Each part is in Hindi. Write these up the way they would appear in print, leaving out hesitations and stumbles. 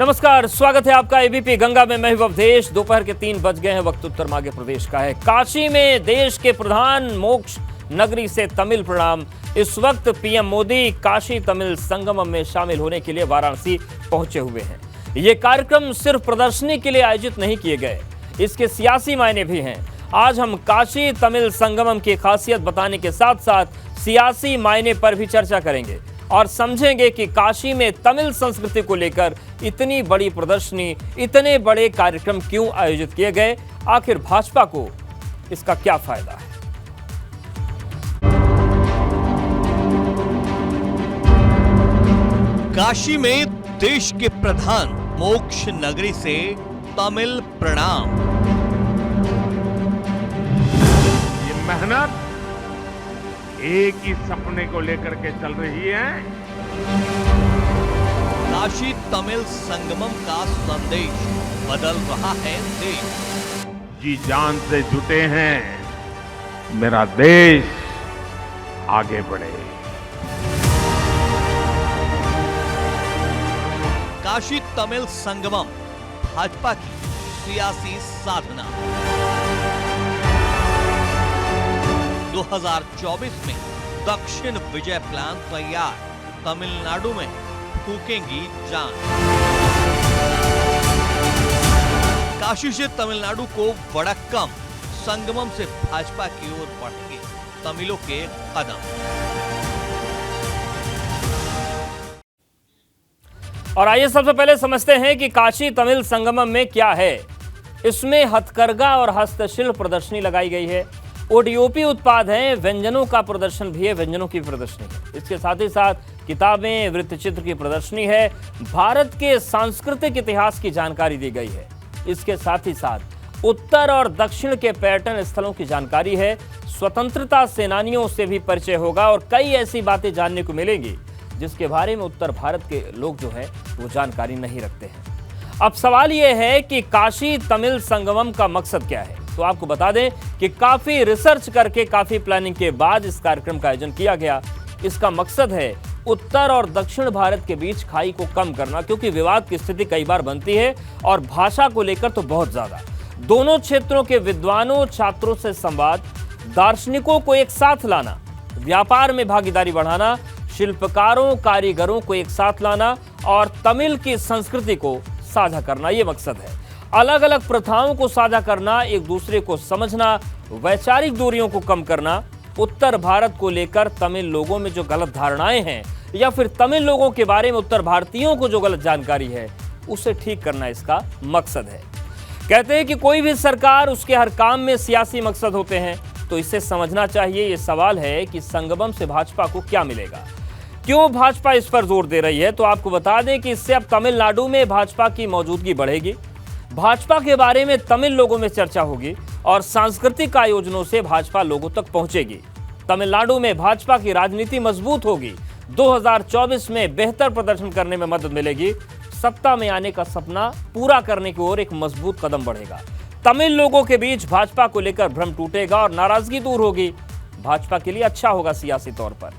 नमस्कार, स्वागत है आपका एबीपी गंगा में। मैं हूं अवधेश। दोपहर के 3 बज गए हैं। वक्त उत्तर मागे प्रदेश का है। काशी में देश के प्रधान मोक्ष नगरी से तमिल प्रणाम। इस वक्त पीएम मोदी काशी तमिल संगमम में शामिल होने के लिए वाराणसी पहुंचे हुए हैं। ये कार्यक्रम सिर्फ प्रदर्शनी के लिए आयोजित नहीं किए गए, इसके सियासी मायने भी हैं। आज हम काशी तमिल संगमम की खासियत बताने के साथ साथ सियासी मायने पर भी चर्चा करेंगे और समझेंगे कि काशी में तमिल संस्कृति को लेकर इतनी बड़ी प्रदर्शनी, इतने बड़े कार्यक्रम क्यों आयोजित किए गए। आखिर भाजपा को इसका क्या फायदा है। काशी में देश के प्रधान मोक्ष नगरी से तमिल प्रणाम। ये मेहनत एक ही सपने को लेकर के चल रही है। काशी तमिल संगमम का संदेश बदल रहा है देश। जी जान से जुटे हैं, मेरा देश आगे बढ़े। काशी तमिल संगमम भाजपा की सियासी साधना। 2024 में दक्षिण विजय प्लान तैयार। तमिलनाडु में फूकेंगी जान। काशी से तमिलनाडु को वडक्कम, संगमम से भाजपा की ओर बढ़ेंगे तमिलों के कदम। और आइए सबसे पहले समझते हैं कि काशी तमिल संगमम में क्या है। इसमें हथकरघा और हस्तशिल्प प्रदर्शनी लगाई गई है। ओडीओपी उत्पाद हैं, व्यंजनों का प्रदर्शन भी है, व्यंजनों की प्रदर्शनी है। इसके साथ ही साथ किताबें, वृत्तचित्र की प्रदर्शनी है। भारत के सांस्कृतिक इतिहास की जानकारी दी गई है। इसके साथ ही साथ उत्तर और दक्षिण के पर्यटन स्थलों की जानकारी है। स्वतंत्रता सेनानियों से भी परिचय होगा और कई ऐसी बातें जानने को मिलेंगी जिसके बारे में उत्तर भारत के लोग जो है वो जानकारी नहीं रखते हैं। अब सवाल यह है कि काशी तमिल संगमम का मकसद क्या है। तो आपको बता दें कि काफी रिसर्च करके, काफी प्लानिंग के बाद इस कार्यक्रम का आयोजन किया गया। इसका मकसद है उत्तर और दक्षिण भारत के बीच खाई को कम करना, क्योंकि विवाद की स्थिति कई बार बनती है और भाषा को लेकर तो बहुत ज्यादा। दोनों क्षेत्रों के विद्वानों, छात्रों से संवाद, दार्शनिकों को एक साथ लाना, व्यापार में भागीदारी बढ़ाना, शिल्पकारों, कारीगरों को एक साथ लाना और तमिल की संस्कृति को साझा करना, ये मकसद है। अलग अलग प्रथाओं को साझा करना, एक दूसरे को समझना, वैचारिक दूरियों को कम करना, उत्तर भारत को लेकर तमिल लोगों में जो गलत धारणाएं हैं या फिर तमिल लोगों के बारे में उत्तर भारतीयों को जो गलत जानकारी है उसे ठीक करना इसका मकसद है। कहते हैं कि कोई भी सरकार, उसके हर काम में सियासी मकसद होते हैं, तो इसे समझना चाहिए। ये सवाल है कि संगमम से भाजपा को क्या मिलेगा, क्यों भाजपा इस पर जोर दे रही है। तो आपको बता दें कि इससे अब तमिलनाडु में भाजपा की मौजूदगी बढ़ेगी, भाजपा के बारे में तमिल लोगों में चर्चा होगी और सांस्कृतिक आयोजनों से भाजपा लोगों तक पहुंचेगी। तमिलनाडु में भाजपा की राजनीति मजबूत होगी। 2024 में बेहतर प्रदर्शन करने में मदद मिलेगी। सत्ता में आने का सपना पूरा करने की ओर एक मजबूत कदम बढ़ेगा। तमिल लोगों के बीच भाजपा को लेकर भ्रम टूटेगा और नाराजगी दूर होगी। भाजपा के लिए अच्छा होगा सियासी तौर पर।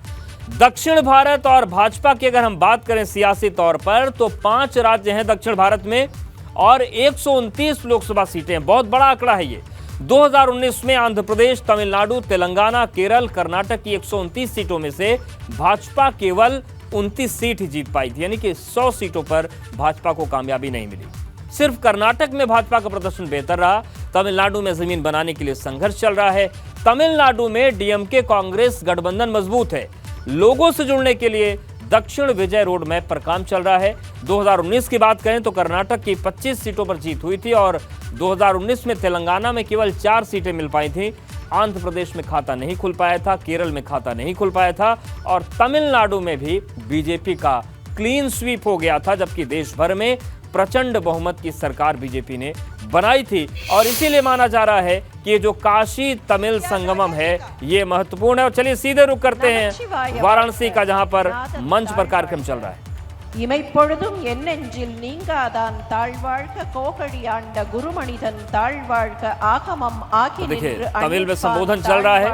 दक्षिण भारत और भाजपा की अगर हम बात करें सियासी तौर पर, तो 5 राज्य हैं दक्षिण भारत में और 129 लोकसभा सीटें हैं। बहुत बड़ा आंकड़ा है ये। 2019 में आंध्र प्रदेश, तमिलनाडु, तेलंगाना, केरल, कर्नाटक की 129 सीटों में से भाजपा केवल 29 सीट ही जीत पाई थी, यानी कि 100 सीटों पर भाजपा को कामयाबी नहीं मिली। सिर्फ कर्नाटक में भाजपा का प्रदर्शन बेहतर रहा। तमिलनाडु में जमीन बनाने के लिए संघर्ष चल रहा है। तमिलनाडु में डीएमके कांग्रेस गठबंधन मजबूत है। लोगों से जुड़ने के लिए दक्षिण विजय रोड मैप पर काम चल रहा है। 2019 की बात करें तो कर्नाटक की 25 सीटों पर जीत हुई थी और 2019 में तेलंगाना में केवल 4 सीटें मिल पाई थी। आंध्र प्रदेश में खाता नहीं खुल पाया था, केरल में खाता नहीं खुल पाया था और तमिलनाडु में भी बीजेपी का क्लीन स्वीप हो गया था, जबकि देश भर में प्रचंड बहुमत की सरकार बीजेपी ने बनाई थी। और इसीलिए माना जा रहा है कि ये जो काशी तमिल संगमम है ये महत्वपूर्ण है। और चलिए सीधे रुख करते हैं वाराणसी का, जहां पर मंच पर कार्यक्रम चल रहा है। இமைப்பொழுதும் என் நெஞ்சில் நீங்காதான் தாழ்வாழ்க கோகழி ஆண்ட குருமணிதன் தாழ்வாழ்க ஆகமம் ஆகி देखिए நின்று तमिल में संबोधन चल रहा है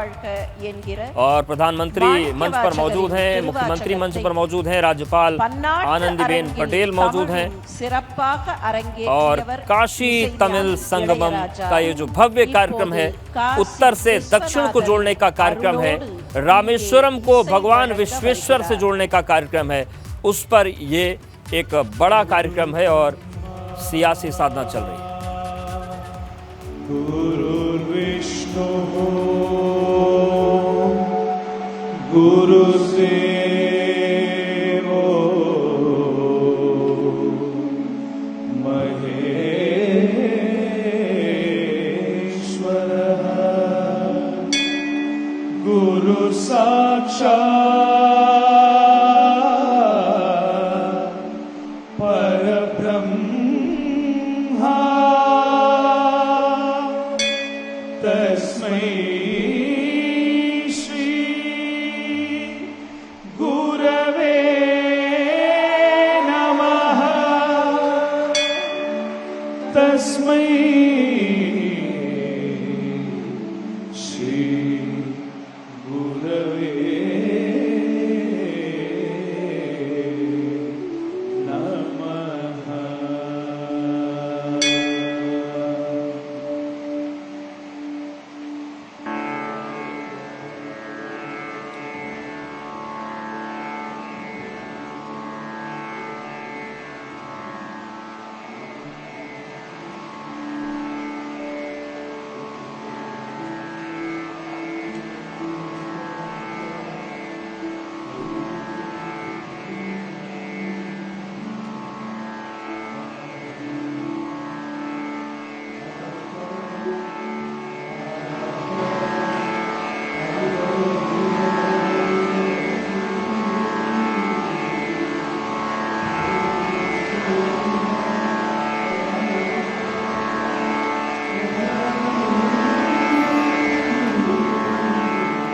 और प्रधानमंत्री मंच पर मौजूद हैं, मुख्यमंत्री मंच पर मौजूद हैं, राज्यपाल आनंदीबेन पटेल मौजूद हैं और काशी तमिल संगमम का ये जो भव्य कार्यक्रम है, उत्तर से दक्षिण को जोड़ने का कार्यक्रम है, रामेश्वरम को भगवान विश्वेश्वर से जोड़ने का कार्यक्रम है, उस पर ये एक बड़ा कार्यक्रम है और सियासी साधना चल रही है। गुरुर्विष्णु गुरुदेवो महेश्वरः गुरु साक्षात् परब्रह्मा तस्मै श्री गुरवे नमः तस्मै श्री गुरवे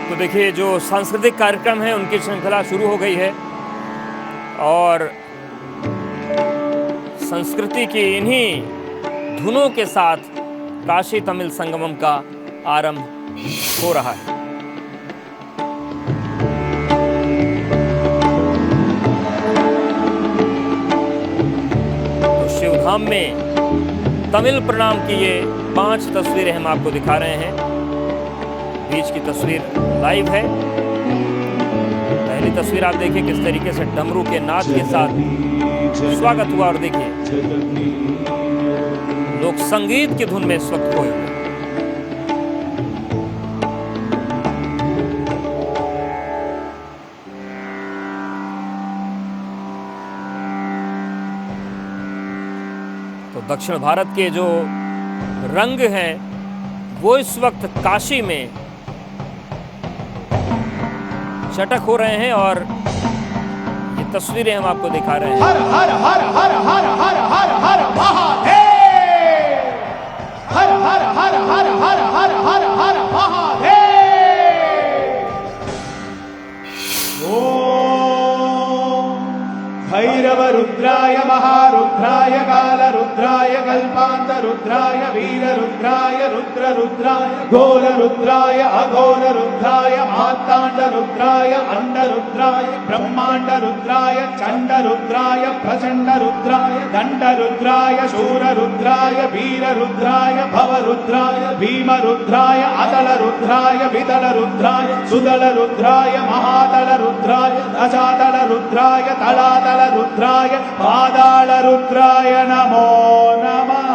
तो देखिए जो सांस्कृतिक कार्यक्रम है उनकी श्रृंखला शुरू हो गई है और संस्कृति की इन्हीं धुनों के साथ काशी तमिल संगमम का आरंभ हो रहा है। तो शिवधाम में तमिल प्रणाम की ये 5 तस्वीरें हम आपको दिखा रहे हैं। बीच की तस्वीर लाइव है। पहली तस्वीर आप देखिए किस तरीके से डमरू के नाद के साथ स्वागत हुआ और देखिए लोग संगीत की धुन में इस वक्त खोए हुए। तो दक्षिण भारत के जो रंग हैं वो इस वक्त काशी में चटक हो रहे हैं और ये तस्वीरें हम आपको दिखा रहे हैं। हर हर हर हर हर हर हर हर महादेव हर हर हर हर हर हर हर हर महादेव ओम भैरव रुद्राय महारुद्राय काल रुद्राय कल्पांत रुद्राय वीर रुद्राय रुद्र रुद्राय घोर रुद्राय अघोर रुद्राय मातांड रुद्राय अंड रुद्राय ब्रह्मांड रुद्राय चंड रुद्राय प्रचंड रुद्राय दंड रुद्राय शूर रुद्राय वीर रुद्राय भव रुद्राय भीम रुद्राय अतल रुद्राय वितल रुद्राय सुदल रुद्राय महातल रुद्राय अजातल रुद्राय तलातल रुद्राय पादाल रुद्राय नमो नमः।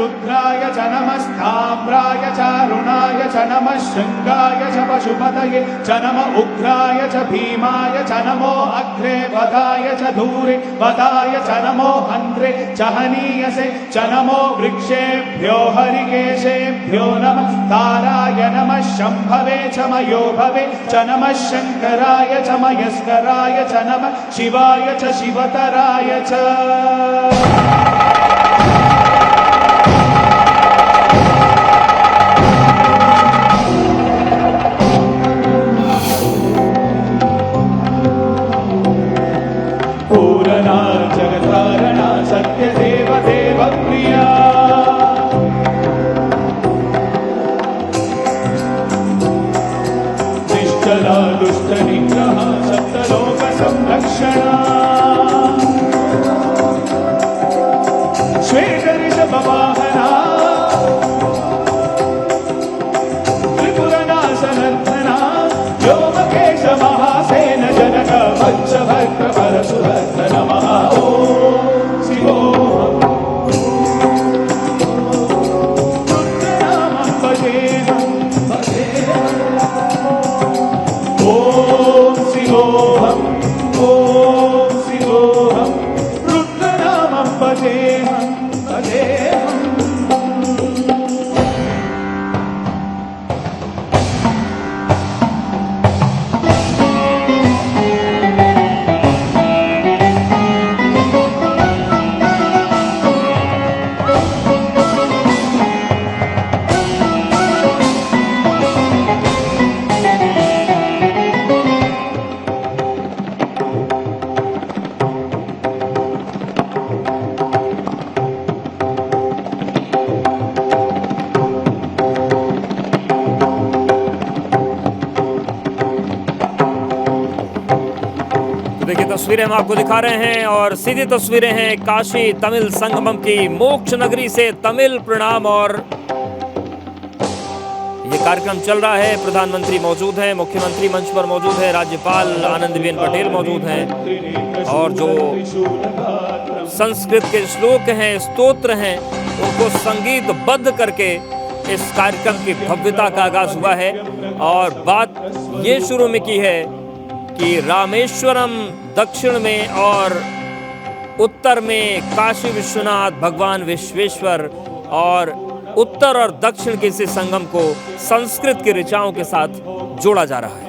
रुद्राय च नमस्ताम्राय चारुणाय च नमः शृङ्गाय च पशुपतये च नम उग्राय च भीमाय च नमो अग्रे वदाय च धूरे वदाय च नमो हन्त्रे च हनीयसे च नमो वृक्षेभ्यो हरिकेशेभ्यो नमः ताराय नमः शम्भवे च मयो भवे च नमः शङ्कराय च मयस्कराय च नमः शिवाय च शिवतराय च पूरणा जगतारणा सत्यदेव देवप्रिया निश्चला दुष्टनिग्रह सप्तलोक संरक्षणा श्वेतऋषभवाहना त्रिपुरनाशनर्धना व्योमकेश महासेन जनक वत्सभद्र परशुभद्र नमः ॐ शिवोऽहम् रुद्रनामं भजेऽहं ॐ शिवोऽहम् रुद्रनामं भजेऽहं देखिए तस्वीरें हम आपको दिखा रहे हैं और सीधी तस्वीरें हैं काशी तमिल संगमम की मोक्ष नगरी से। तमिल प्रणाम। और ये कार्यक्रम चल रहा है, प्रधानमंत्री मौजूद हैं, मुख्यमंत्री मंच पर मौजूद है, राज्यपाल आनंदीबेन पटेल मौजूद हैं और जो संस्कृत के श्लोक हैं, स्तोत्र हैं, उनको संगीतबद्ध करके इस कार्यक्रम की भव्यता का आगाज हुआ है। और बात ये शुरू में की है कि रामेश्वरम दक्षिण में और उत्तर में काशी विश्वनाथ भगवान विश्वेश्वर, और उत्तर और दक्षिण के इस संगम को संस्कृत की ऋचाओं के साथ जोड़ा जा रहा है।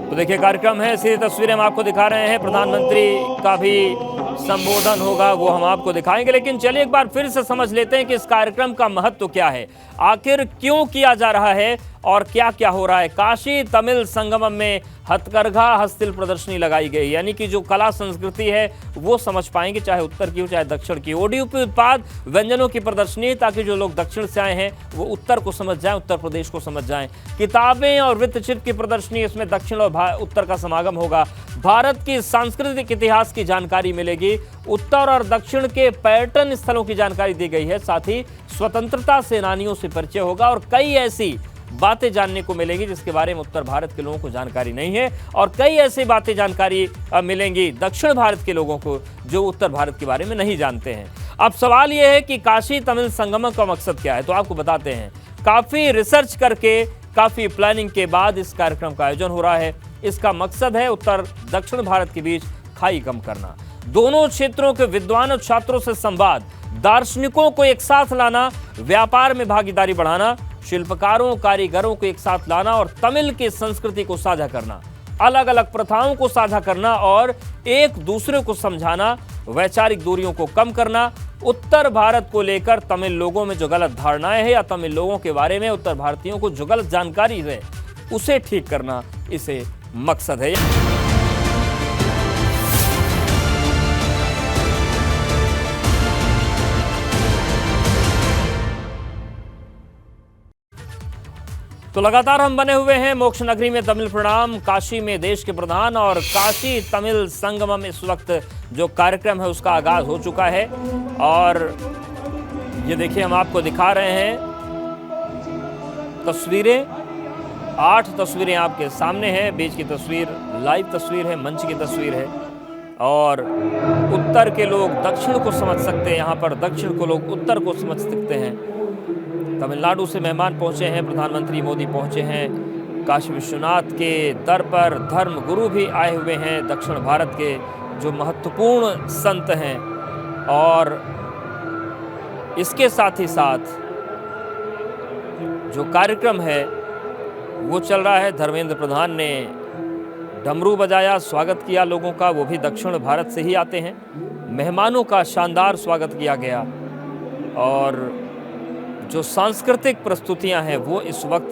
तो देखिए कार्यक्रम है, सीधी तस्वीरें हम आपको दिखा रहे हैं। प्रधानमंत्री का भी संबोधन होगा, वो हम आपको दिखाएंगे। लेकिन चलिए एक बार फिर से समझ लेते हैं कि इस कार्यक्रम का महत्व क्या है, आखिर क्यों किया जा रहा है और क्या क्या हो रहा है। काशी तमिल संगमम में हथकरघा हस्तशिल्प प्रदर्शनी लगाई गई, यानी कि जो कला संस्कृति है वो समझ पाएंगे, चाहे उत्तर की हो चाहे दक्षिण की। ओडीओपी उत्पाद व्यंजनों की प्रदर्शनी, ताकि जो लोग दक्षिण से आए हैं वो उत्तर को समझ जाएं, उत्तर प्रदेश को समझ जाएं। किताबें और वृत्तचित्र की प्रदर्शनी, इसमें दक्षिण और उत्तर का समागम होगा। भारत की सांस्कृतिक इतिहास की जानकारी मिलेगी, उत्तर और दक्षिण के पर्यटन स्थलों की जानकारी दी गई है। साथ ही स्वतंत्रता सेनानियों से परिचय होगा और कई ऐसी बातें जानने को मिलेंगी जिसके बारे में उत्तर भारत के लोगों को जानकारी नहीं है, और कई ऐसी बातें जानकारी मिलेंगी दक्षिण भारत के लोगों को जो उत्तर भारत के बारे में नहीं जानते हैं। अब सवाल यह है कि काशी तमिल संगमम का मकसद क्या है, तो आपको बताते हैं। काफी रिसर्च करके, काफी प्लानिंग के बाद इस कार्यक्रम का आयोजन हो रहा है। इसका मकसद है उत्तर दक्षिण भारत के बीच खाई कम करना, दोनों क्षेत्रों के विद्वान और छात्रों से संवाद, दार्शनिकों को एक साथ लाना, व्यापार में भागीदारी बढ़ाना, शिल्पकारों कारीगरों को एक साथ लाना और तमिल की संस्कृति को साझा करना, अलग अलग प्रथाओं को साझा करना और एक दूसरे को समझाना, वैचारिक दूरियों को कम करना, उत्तर भारत को लेकर तमिल लोगों में जो गलत धारणाएं हैं या तमिल लोगों के बारे में उत्तर भारतीयों को जो गलत जानकारी है उसे ठीक करना, इसे मकसद है। तो लगातार हम बने हुए हैं मोक्ष नगरी में तमिल प्रणाम, काशी में देश के प्रधान और काशी तमिल संगमम। इस वक्त जो कार्यक्रम है उसका आगाज हो चुका है और ये देखिए हम आपको दिखा रहे हैं तस्वीरें। 8 तस्वीरें आपके सामने हैं। बीच की तस्वीर लाइव तस्वीर है, मंच की तस्वीर है और उत्तर के लोग दक्षिण को समझ सकते हैं, यहाँ पर दक्षिण को लोग उत्तर को समझ सकते हैं। तमिलनाडु से मेहमान पहुंचे हैं, प्रधानमंत्री मोदी पहुंचे हैं काशी विश्वनाथ के दर पर। धर्म गुरु भी आए हुए हैं, दक्षिण भारत के जो महत्वपूर्ण संत हैं। और इसके साथ ही साथ जो कार्यक्रम है वो चल रहा है। धर्मेंद्र प्रधान ने डमरू बजाया, स्वागत किया लोगों का, वो भी दक्षिण भारत से ही आते हैं। मेहमानों का शानदार स्वागत किया गया और जो सांस्कृतिक प्रस्तुतियां हैं वो इस वक्त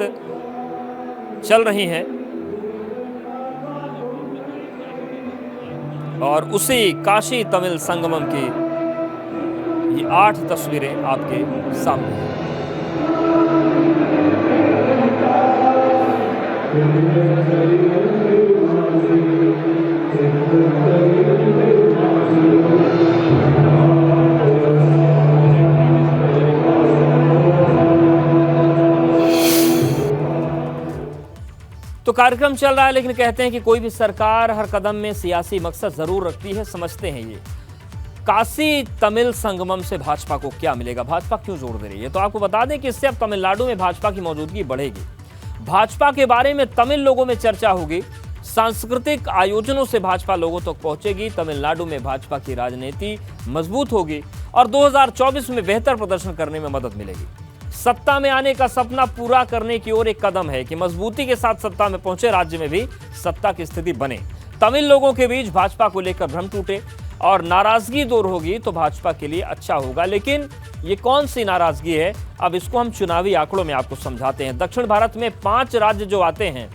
चल रही हैं और उसी काशी तमिल संगमम की ये 8 तस्वीरें आपके सामने हैं। तो कार्यक्रम चल रहा है, लेकिन कहते हैं कि कोई भी सरकार हर कदम में सियासी मकसद जरूर रखती है। समझते हैं ये काशी तमिल संगमम से भाजपा को क्या मिलेगा, भाजपा क्यों जोर दे रही है। तो आपको बता दें कि इससे अब तमिलनाडु में भाजपा की मौजूदगी बढ़ेगी। भाजपा के बारे में तमिल लोगों में चर्चा होगी, सांस्कृतिक आयोजनों से भाजपा लोगों तक पहुंचेगी। तमिलनाडु में भाजपा की राजनीति मजबूत होगी और 2024 में बेहतर प्रदर्शन करने में मदद मिलेगी। सत्ता में आने का सपना पूरा करने की ओर एक कदम है कि मजबूती के साथ सत्ता में पहुंचे, राज्य में भी सत्ता की स्थिति बने। तमिल लोगों के बीच भाजपा को लेकर भ्रम टूटे और नाराजगी दूर होगी तो भाजपा के लिए अच्छा होगा। लेकिन ये कौन सी नाराजगी है, अब इसको हम चुनावी आंकड़ों में आपको समझाते हैं। दक्षिण भारत में 5 राज्य जो आते हैं,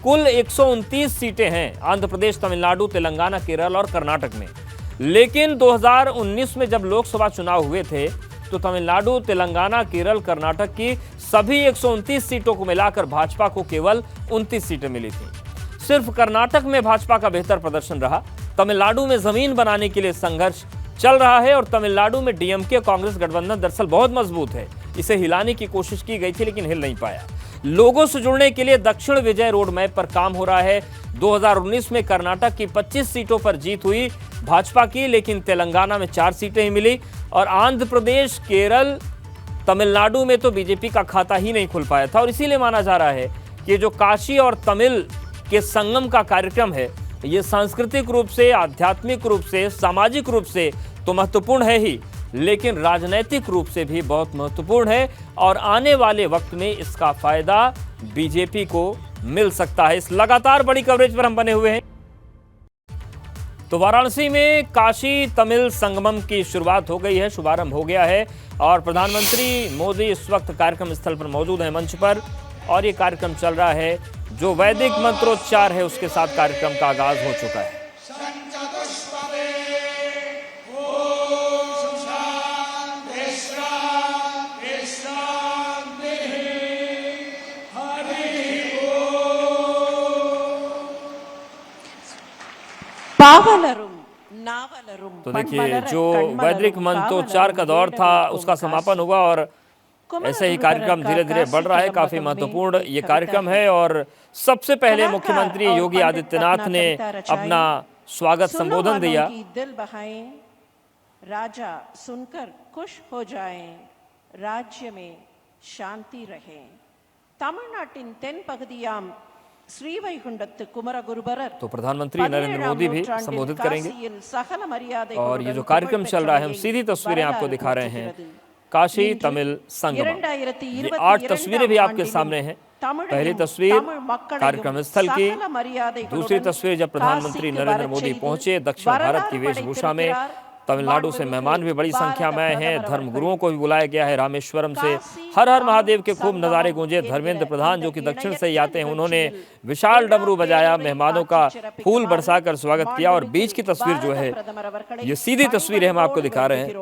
कुल 129 सीटें हैं, आंध्र प्रदेश, तमिलनाडु, तेलंगाना, केरल और कर्नाटक में। लेकिन 2019 में जब लोकसभा चुनाव हुए थे तो तमिलनाडु, तेलंगाना, केरल, कर्नाटक की सभी 129 सीटों को मिलाकर भाजपा को केवल 29 सीटें मिली थी। सिर्फ कर्नाटक में भाजपा का बेहतर प्रदर्शन रहा। तमिलनाडु में जमीन बनाने के लिए संघर्ष चल रहा है और तमिलनाडु में डीएमके कांग्रेस गठबंधन दरअसल बहुत मजबूत है। इसे हिलाने की कोशिश की गई थी लेकिन हिल नहीं पाया। लोगों से जुड़ने के लिए दक्षिण विजय रोड मैप पर काम हो रहा है। 2019 में कर्नाटक की 25 सीटों पर जीत हुई भाजपा की, लेकिन तेलंगाना में 4 सीटें ही मिली और आंध्र प्रदेश, केरल, तमिलनाडु में तो बीजेपी का खाता ही नहीं खुल पाया था। और इसीलिए माना जा रहा है कि जो काशी और तमिल के संगम का कार्यक्रम है ये सांस्कृतिक रूप से, आध्यात्मिक रूप से, सामाजिक रूप से तो महत्वपूर्ण है ही, लेकिन राजनीतिक रूप से भी बहुत महत्वपूर्ण है और आने वाले वक्त में इसका फायदा बीजेपी को मिल सकता है। इस लगातार बड़ी कवरेज पर हम बने हुए हैं। तो वाराणसी में काशी तमिल संगमम की शुरुआत हो गई है, शुभारंभ हो गया है और प्रधानमंत्री मोदी इस वक्त कार्यक्रम स्थल पर मौजूद है, मंच पर, और ये कार्यक्रम चल रहा है। जो वैदिक मंत्रोच्चार है उसके साथ कार्यक्रम का आगाज हो चुका है। तो देखिए जो वैदिक मंत्रोच्चार का दौर था उसका समापन हुआ और ऐसे ही कार्यक्रम धीरे धीरे बढ़ रहा है। काफी महत्वपूर्ण ये कार्यक्रम है और सबसे पहले मुख्यमंत्री योगी आदित्यनाथ ने अपना स्वागत संबोधन दिया। दिल बहाएं, राजा सुनकर खुश हो जाएं, राज्य में शांति रहे। तमिलनाटिन तेन पगदियाम श्री वैकुंठत्तु कुमर गुरुबरर। तो प्रधानमंत्री नरेंद्र मोदी भी संबोधित करेंगे और ये जो कार्यक्रम चल रहा है हम सीधी तस्वीरें आपको दिखा रहे हैं। काशी तमिल संगमम, ये 8 तस्वीरें भी आपके सामने हैं। पहली तस्वीर कार्यक्रम स्थल की, दूसरी तस्वीर जब प्रधानमंत्री नरेंद्र मोदी पहुंचे दक्षिण भारत की वेशभूषा में। तमिलनाडु से मेहमान भी बड़ी संख्या में आए हैं, धर्मगुरुओं को भी बुलाया गया है रामेश्वरम से। हर हर महादेव के खूब नजारे गूंजे। धर्मेंद्र प्रधान जो कि दक्षिण से ही आते हैं, उन्होंने विशाल डमरू बजाया, मेहमानों का फूल बरसाकर स्वागत किया। और बीच की तस्वीर जो है ये सीधी तस्वीर है, हम आपको दिखा रहे हैं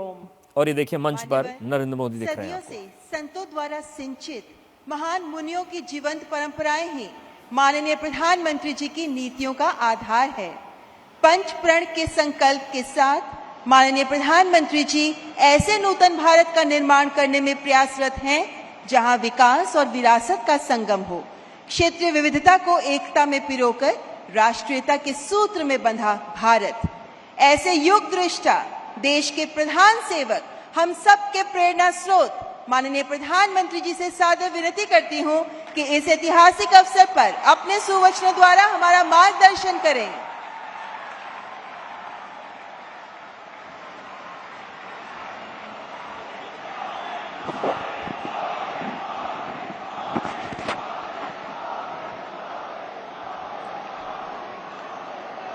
और ये देखिए मंच पर नरेंद्र मोदी दिख रहे हैं। संतों द्वारा सिंचित महान मुनियों की जीवंत परंपराएं ही माननीय प्रधानमंत्री जी की नीतियों का आधार है। पंच प्रण के संकल्प के साथ माननीय प्रधानमंत्री जी ऐसे नूतन भारत का निर्माण करने में प्रयासरत हैं जहां विकास और विरासत का संगम हो, क्षेत्रीय विविधता को एकता में पिरोकर राष्ट्रीयता के सूत्र में बंधा भारत। ऐसे युग दृष्टा देश के प्रधान सेवक, हम सब के प्रेरणा स्रोत माननीय प्रधानमंत्री जी से सादर विनती करती हूं कि इस ऐतिहासिक अवसर पर अपने सुवचनों द्वारा हमारा मार्गदर्शन करें।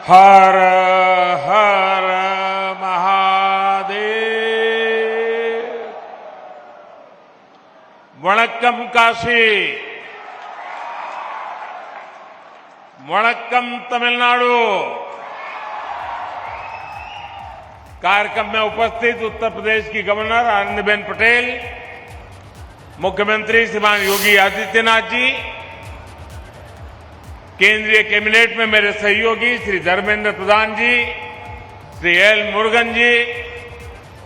हर हर महादेव। वणक्कम काशी, वणक्कम तमिलनाडु। कार्यक्रम में उपस्थित उत्तर प्रदेश की गवर्नर आनंदीबेन पटेल, मुख्यमंत्री श्रीमान योगी आदित्यनाथ जी, केंद्रीय कैबिनेट में मेरे सहयोगी श्री धर्मेंद्र प्रधान जी, श्री एल मुरुगन जी,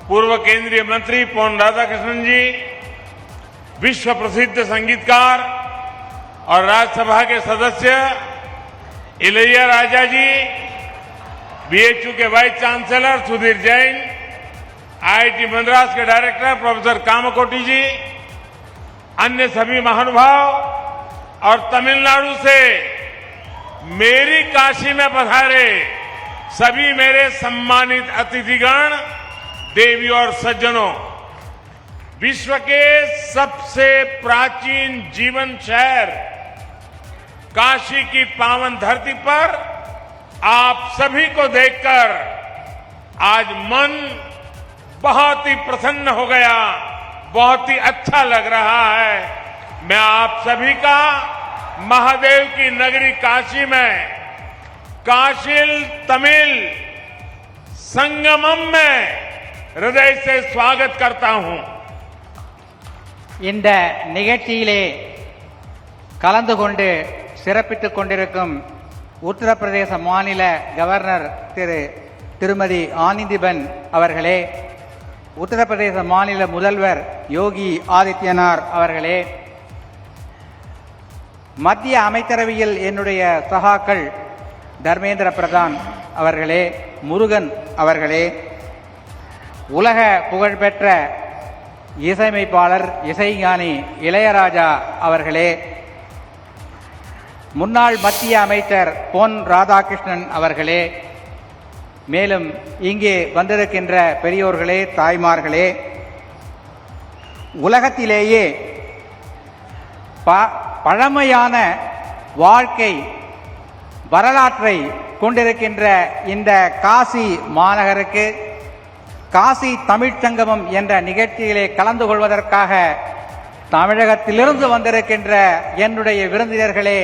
पूर्व केंद्रीय मंत्री पोन राधाकृष्णन जी, विश्व प्रसिद्ध संगीतकार और राज्यसभा के सदस्य इलैया राजा जी, बीएचयू के vice chancellor Sudhir Jain, IIT Madras के डायरेक्टर प्रोफेसर कामकोटी जी, अन्य सभी महानुभाव और तमिलनाडु से मेरी काशी में पधारे सभी मेरे सम्मानित अतिथिगण, देवी और सज्जनों, विश्व के सबसे प्राचीन जीवन शहर काशी की पावन धरती पर आप सभी को देखकर आज मन बहुत ही प्रसन्न हो गया, बहुत ही अच्छा लग रहा है। मैं आप सभी का महादेव की नगरी काशी में काशील तमिल संगमम में हृदय से स्वागत करता हूं। இந்த நிகழ்ச்சியிலே கலந்து கொண்டு சிறப்பித்துக் கொண்டிருக்கும் உத்தரப்பிரதேச மாநில கவர்னர் திருமதி ஆனந்திபென் அவர்களே, உத்தரப்பிரதேச மாநில முதல்வர் யோகி ஆதித்யநாத் அவர்களே, மத்திய அமைச்சரவையில் என்னுடைய சகாக்கள் தர்மேந்திர பிரதான் அவர்களே, முருகன் அவர்களே, உலக புகழ்பெற்ற இசையமைப்பாளர் இசைஞானி இளையராஜா அவர்களே, முன்னாள் மத்திய அமைச்சர் பொன் ராதாகிருஷ்ணன் அவர்களே, மேலும் இங்கே வந்திருக்கின்ற பெரியோர்களே, தாய்மார்களே, உலகத்திலேயே பழமையான வாழ்க்கை வரலாற்றை கொண்டிருக்கின்ற இந்த காசி மாநகருக்கு காசி தமிழ்ச் சங்கமம் என்ற நிகழ்ச்சியிலே கலந்து கொள்வதற்காக தமிழகத்திலிருந்து வந்திருக்கின்ற என்னுடைய விருந்தினர்களே,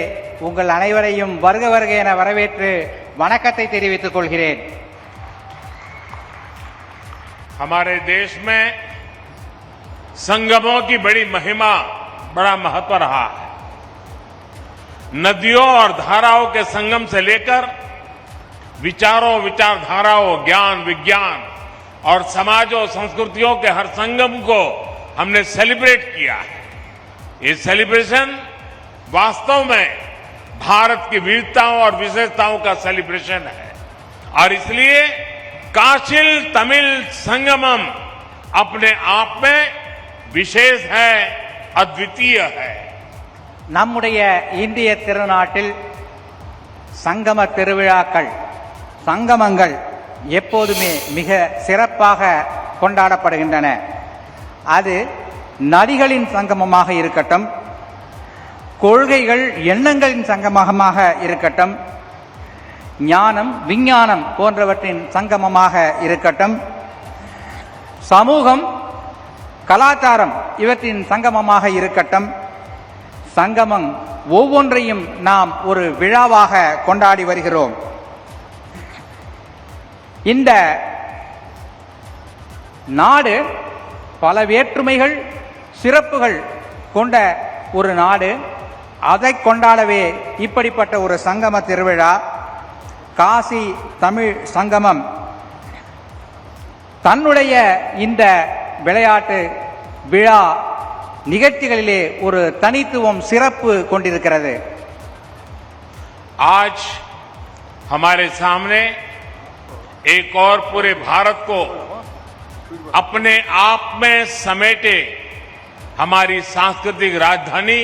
உங்கள் அனைவரையும் வருக வருக என வரவேற்று வணக்கத்தை தெரிவித்துக் கொள்கிறேன். हमारे देश में संगमों की बड़ी महिमा, बड़ा महत्व रहा है। नदियों और धाराओं के संगम से लेकर विचारों, विचारधाराओं, ज्ञान, विज्ञान और समाजों, संस्कृतियों के हर संगम को हमने सेलिब्रेट किया है। ये सेलिब्रेशन वास्तव में भारत की विविधताओं और विशेषताओं का सेलिब्रेशन है और इसलिए काशील तमिल संगमम अपने आप में विशेष है, अद्वितीय है। நம்முடைய இந்திய திருநாட்டில் சங்கம திருவிழாக்கள், சங்கமங்கள் எப்போதுமே மிக சிறப்பாக கொண்டாடப்படுகின்றன. அது நதிகளின் சங்கமமாக இருக்கட்டும், கொள்கைகள் எண்ணங்களின் சங்கமமாக இருக்கட்டும், ஞானம் விஞ்ஞானம் போன்றவற்றின் சங்கமமாக இருக்கட்டும், சமூகம் கலாச்சாரம் இவற்றின் சங்கமமாக இருக்கட்டும், சங்கமம் ஒவ்வொன்றையும் நாம் ஒரு விழாவாக கொண்டாடி வருகிறோம். இந்த நாடு பல வேற்றுமைகள், சிறப்புகள் கொண்ட ஒரு நாடு. அதை கொண்டாடவே இப்படிப்பட்ட ஒரு சங்கம திருவிழா காசி தமிழ் சங்கமம் தன்னுடைய இந்த விளையாட்டு விழா நிகழ்ச்சிகளிலே ஒரு தனித்துவம் சிறப்பு கொண்டிருக்கிறது. आज हमारे सामने एक और पूरे भारत को अपने आप में समेटे हमारी सांस्कृतिक राजधानी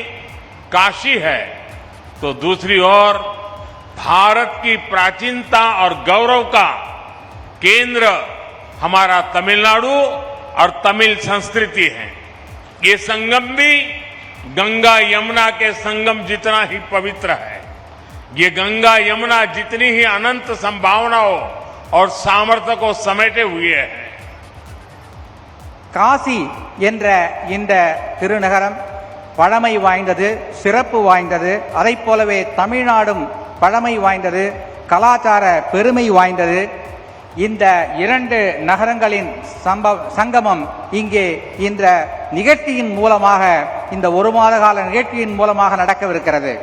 काशी है, तो दूसरी ओर भारत की प्राचीनता और गौरव का केंद्र हमारा तमिलनाडु और तमिल संस्कृति है। ये संगम भी गंगा यमुना के संगम जितना ही पवित्र है। ये गंगा यमुना जितनी ही अनंत संभावनाओं और सामर्थ्य को समेटे हुए है। காசி என்ற இந்த திருநகரம் பழமை வாய்ந்தது, சிறப்பு வாய்ந்தது. அதைப் போலவே தமிழ்நாடும் பழமை வாய்ந்தது, கலாச்சார பெருமை வாய்ந்தது. இந்த இரண்டு நகரங்களின் சங்கமம் இங்கே இந்த நிகழ்ச்சியின் மூலமாக, இந்த ஒரு மாத கால நிகழ்ச்சியின் மூலமாக நடக்கவிருக்கிறது.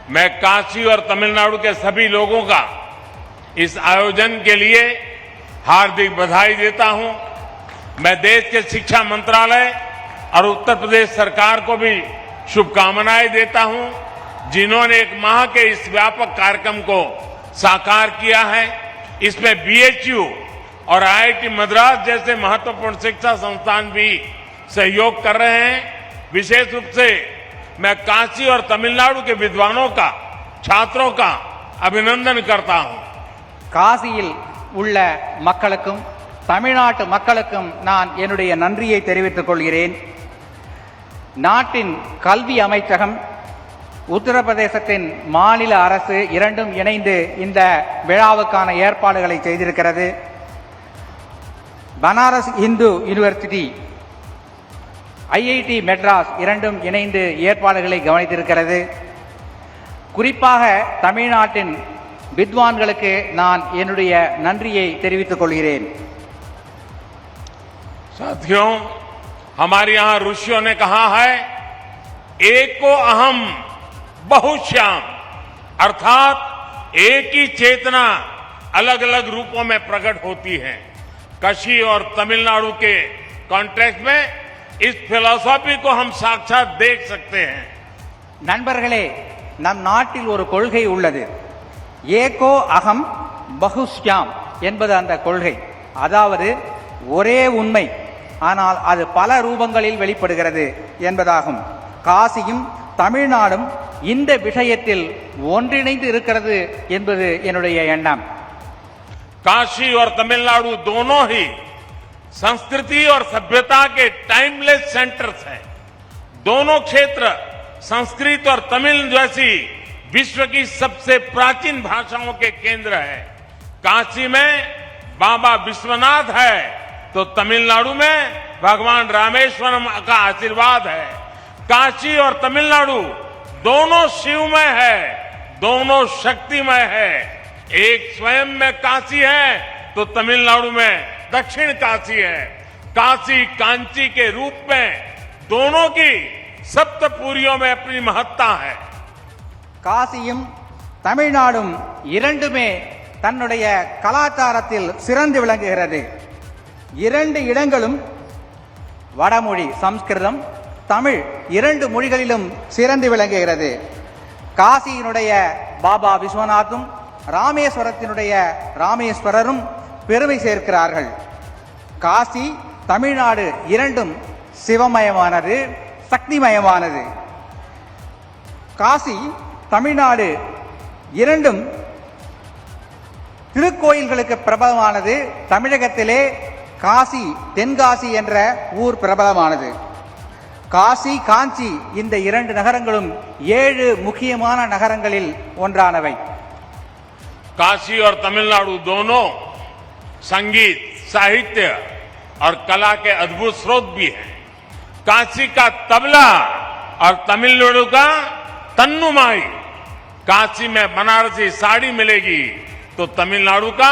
मैं काशी और तमिलनाडु के सभी लोगों का इस आयोजन के लिए हार्दिक बधाई देता हूं। मैं देश के शिक्षा मंत्रालय और उत्तर प्रदेश सरकार को भी शुभकामनाएं देता हूं, जिन्होंने एक माह के इस व्यापक कार्यक्रम को साकार किया है। इसमें बीएचयू और आईआईटी मद्रास जैसे महत्वपूर्ण शिक्षा संस्थान भी सहयोग कर रहे हैं। विशेष रूप से मैं काशी और तमिलनाडु के विद्वानों का, छात्रों का अभिनंदन करता हूं। காசியில் உள்ள மக்களுக்கும் தமிழ்நாட்டு மக்களுக்கும் நான் என்னுடைய நன்றியை தெரிவித்துக் கொள்கிறேன். நாட்டின் கல்வி அமைச்சகம், உத்தரப்பிரதேசத்தின் மாநில அரசு இரண்டும் இணைந்து இந்த விழாவுக்கான ஏற்பாடுகளை செய்திருக்கிறது. பனாரஸ் இந்து யூனிவர்சிட்டி, ஐஐடி மெட்ராஸ் இரண்டும் இணைந்து ஏற்பாடுகளை கவனித்திருக்கிறது. குறிப்பாக தமிழ்நாட்டின் வித்வான்களுக்கு நான் என்னுடைய நன்றியை தெரிவித்துக் கொள்கிறேன். साथियों, हमारे यहां ऋषियों ने कहा है, एको अहम बहुश्याम, अर्थात एक ही चेतना अलग अलग रूपों में प्रकट होती है। काशी और तमिलनाडु के कॉन्टेक्स्ट में इस फिलॉसफी को हम साक्षात देख सकते हैं। நண்பர்களே, நம் நாட்டில் ஒரு கொள்கை உள்ளது. ஏகோ அகம் பகுஷ்யாம் என்பது அந்த கொள்கை. அதாவது ஒரே உண்மை, ஆனால் அது பல ரூபங்களில் வெளிப்படுகிறது என்பதாகும். காசியும் தமிழ்நாடும் இந்த விஷயத்தில் ஒன்றிணைந்து இருக்கிறது என்பது என்னுடைய எண்ணம். काशी और तमिलनाडु दोनों ही संस्कृति और सभ्यता के टाइमलेस सेंटर्स हैं। दोनों क्षेत्र संस्कृत और तमिल जैसी विश्व की सबसे प्राचीन भाषाओं के केंद्र है। काशी में बाबा विश्वनाथ है, तो तमिलनाडु में भगवान रामेश्वरम का आशीर्वाद है। काशी और तमिलनाडु दोनों शिवमय है, दोनों शक्तिमय है। एक स्वयं में काशी है, तो तमिलनाडु में दक्षिण काशी है। काशी कांची के रूप में दोनों की सप्तपुरियों में अपनी महत्ता है। காசியும் தமிழ்நாடும் இரண்டுமே தன்னுடைய கலாச்சாரத்தில் சிறந்து விளங்குகிறது. இரண்டு இடங்களும் வடமொழி சம்ஸ்கிருதம், தமிழ் இரண்டு மொழிகளிலும் சிறந்து விளங்குகிறது. காசியினுடைய பாபா விஸ்வநாத்தும் ராமேஸ்வரத்தினுடைய ராமேஸ்வரரும் பெருமை சேர்க்கிறார்கள். காசி தமிழ்நாடு இரண்டும் சிவமயமானது, சக்திமயமானது. காசி தமிழ்நாடு இரண்டும் திருக்கோயில்களுக்கு பிரபலமானது. தமிழகத்திலே காசி, தென்காசி என்ற ஊர் பிரபலமானது. காசி, காஞ்சி இந்த இரண்டு நகரங்களும் 7 முக்கியமான நகரங்களில் ஒன்றானவை. काशी और तमिलनाडु दोनों संगीत, साहित्य और कला के अद्भुत स्रोत भी हैं। काशी का तबला और तमिलनाडु का तन्नुमाई। काशी में बनारसी साड़ी मिलेगी, तो तमिलनाडु का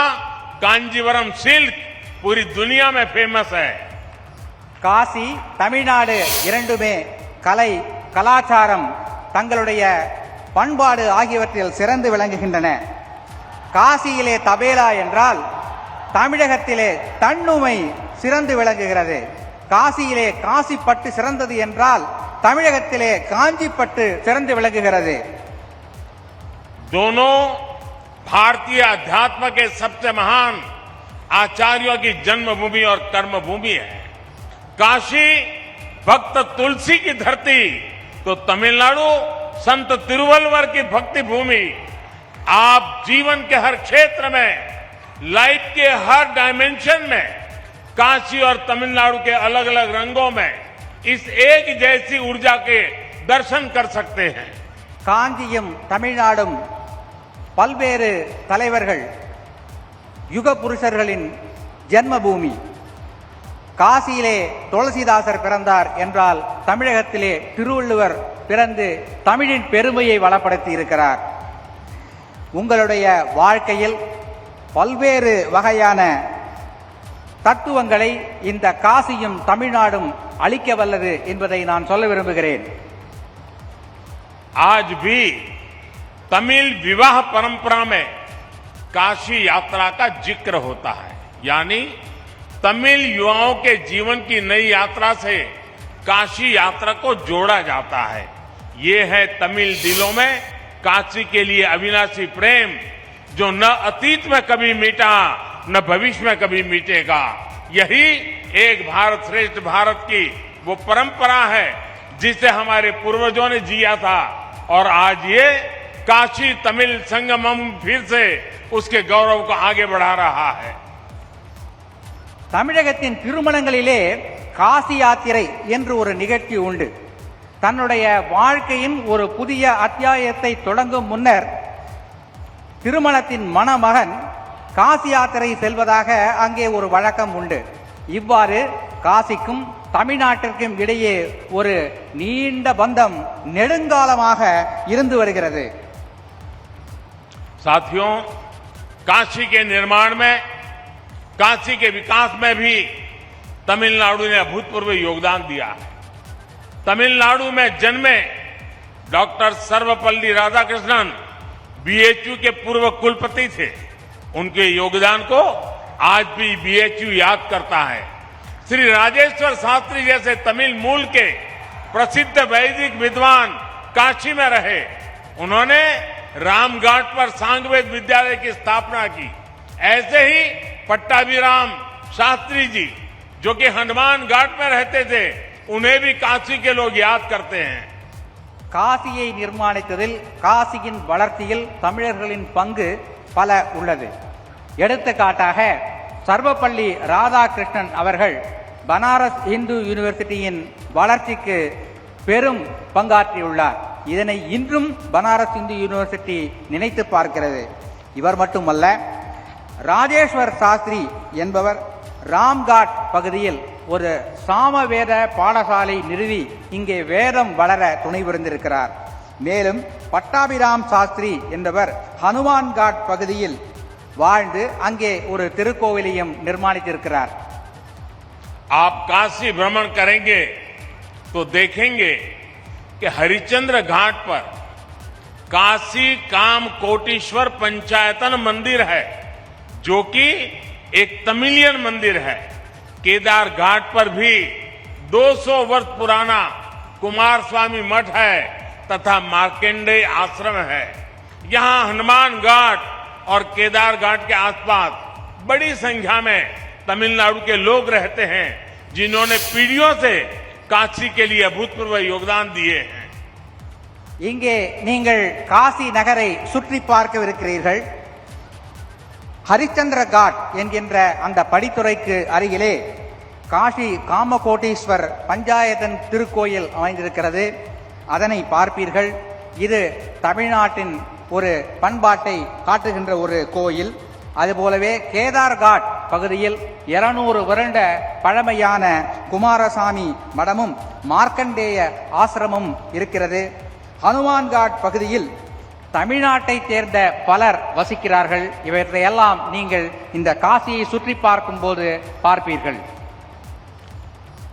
कांजीवरम सिल्क पूरी दुनिया में फेमस है। காசி தமிழ்நாடு இரண்டுமே கலை, கலாச்சாரம், தங்களுடைய பண்பாடு ஆகியவற்றில் சிறந்து விளங்குகின்றன. காசியிலே தபேலா என்றால் தமிழகத்திலே தன்னுமை சிறந்து விளங்குகிறது. காசியிலே காசிப்பட்டு சிறந்தது என்றால் தமிழகத்திலே காஞ்சிப்பட்டு சிறந்து விளங்குகிறது. दोनों भारतीय अध्यात्म के सबसे महान आचार्यों की जन्मभूमि और कर्मभूमि है. काशी भक्त तुलसी की धरती तो तमिलनाडु संत तिरुवल्लुवर की भक्ति भूमि. आप जीवन के हर क्षेत्र में, लाइफ के हर डायमेंशन में काशी और तमिलनाडु के अलग अलग रंगों में इस एक जैसी ऊर्जा के दर्शन कर सकते हैं. காஞ்சியும் தமிழ்நாடும் பல்வேறு தலைவர்கள், யுக புருஷர்களின் ஜென்மபூமி. காசியிலே துளசிதாசர் பிறந்தார் என்றால் தமிழகத்திலே திருவள்ளுவர் பிறந்து தமிழின் பெருமையை வளப்படுத்தி இருக்கிறார். உங்களுடைய வாழ்க்கையில் பல்வேறு வகையான தத்துவங்களை இந்த காசியும் தமிழ்நாடும் அளிக்க வல்லது என்பதை நான் சொல்ல விரும்புகிறேன். आज भी तमिल विवाह परंपरा में काशी यात्रा का जिक्र होता है. यानी तमिल युवाओं के जीवन की नई यात्रा से काशी यात्रा को जोड़ा जाता है. ये है तमिल दिलों में काशी के लिए अविनाशी प्रेम, जो न अतीत में कभी मिटा न भविष्य में कभी मिटेगा. यही एक भारत श्रेष्ठ भारत की वो परंपरा है जिसे हमारे पूर्वजों ने जिया था. और आज ये काशी तमिल संगमम फिर से उसके गौरव को आगे बढ़ा रहा है. தமிழகத்தின் திருமணங்களிலே காசி யாத்திரை என்று ஒரு நிகழ்ச்சி உண்டு. தன்னுடைய வாழ்க்கையின் ஒரு புதிய அத்தியாயத்தை தொடங்கும் முன்னர் திருமணத்தின் மணமகன் காசி யாத்திரை செல்வதாக அங்கே ஒரு வழக்கம் உண்டு. இவ்வாறு காசிக்கும் தமிழ்நாட்டிற்கும் இடையே ஒரு நீண்ட பந்தம் நெடுங்காலமாக இருந்து வருகிறது. साथियों, काशी के निर्माण में, काशी के विकास में भी तमिलनाडु ने अभूतपूर्व योगदान दिया है. तमिलनाडु में जन्मे डॉक्टर सर्वपल्ली राधाकृष्णन बीएचयू के पूर्व कुलपति थे. उनके योगदान को आज भी बीएचयू याद करता है. श्री राजेश्वर शास्त्री जैसे तमिल मूल के प्रसिद्ध वैदिक विद्वान काशी में रहे. उन्होंने रामघाट पर सांगवेद विद्यालय की स्थापना की. ऐसे ही पट्टाभिराम शास्त्री जी, जो कि हनुमान घाट में रहते थे, उन्हें भी काशी के लोग याद करते हैं. காசியை நிர்மாணித்ததில், காசியின் வளர்ச்சியில் தமிழர்களின் பங்கு பல உள்ளது. எடுத்துக்காட்டாக சர்வப்பள்ளி ராதாகிருஷ்ணன் அவர்கள் பனாரஸ் இந்து யூனிவர்சிட்டியின் வளர்ச்சிக்கு பெரும் பங்காற்றியுள்ளார். இதனை இன்றும் பனாரஸ் இந்து யூனிவர்சிட்டி நினைத்து பார்க்கிறது. இவர் மட்டுமல்ல, ராஜேஸ்வர் சாஸ்திரி என்பவர் ராம்காட் பகுதியில் ஒரு சாமவேத பாடசாலை நிறுவி இங்கே வேதம் வளர துணை புரிந்திருக்கிறார். மேலும் பட்டாபிராம் சாஸ்திரி என்பவர் ஹனுமான்காட் பகுதியில் வாழ்ந்து அங்கே ஒரு திருக்கோவிலையும் நிர்மாணித்திருக்கிறார். आप काशी भ्रमण करेंगे तो देखेंगे कि हरिश्चंद्र घाट पर काशी काम कोटीश्वर पंचायतन मंदिर है, जो कि एक तमिलियन मंदिर है. केदार घाट पर भी 200 वर्ष पुराना कुमार स्वामी मठ है तथा मार्कंडेय आश्रम है. यहां हनुमान घाट और केदार घाट के आसपास बड़ी संख्या में तमिलनाडु के लोग रहते हैं, जिन्होंने पीढ़ियों से काशी के लिए अभूतपूर्व योगदान दिए हैं. இங்கே நீங்கள் காசி நகரை சுற்றி பார்க்கவிருக்கிறீர்கள். ஹரிச்சந்திர காட் என்கின்ற அந்த படித்துறைக்கு அருகிலே காசி காமகோட்டீஸ்வர் பஞ்சாயத்தன் திருக்கோயில் அமைந்திருக்கிறது. அதனை பார்ப்பீர்கள். இது தமிழ்நாட்டின் ஒரு பண்பாட்டை காட்டுகின்ற ஒரு கோயில். அதுபோலவே கேதார்காட் பகுதியில் 200 வருட பழமையான குமாரசாமி மடமும் மார்க்கண்டேய ஆசிரமும் இருக்கிறது. ஹனுமான்காட் பகுதியில் தமிழ்நாட்டை சேர்ந்த பலர் வசிக்கிறார்கள். இவற்றையெல்லாம் நீங்கள் இந்த காசியை சுற்றி பார்க்கும்போது பார்ப்பீர்கள்.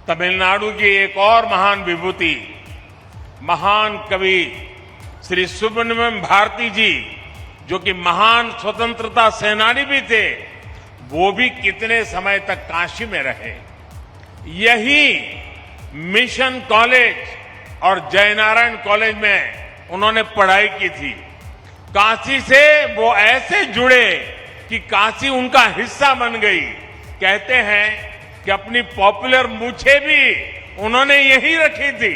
तमिलनाडु की एक और महान विभूति महान कवि श्री सुब्रमण्यम भारती जी, जो कि महान स्वतंत्रता सेनानी भी थे, वो भी कितने समय तक काशी में रहे। यही मिशन कॉलेज और जयनारायण कॉलेज में उन्होंने पढ़ाई की थी। काशी से वो ऐसे जुड़े कि काशी उनका हिस्सा बन गई। कहते हैं कि अपनी पॉपुलर मूछें भी उन्होंने यही रखी थी।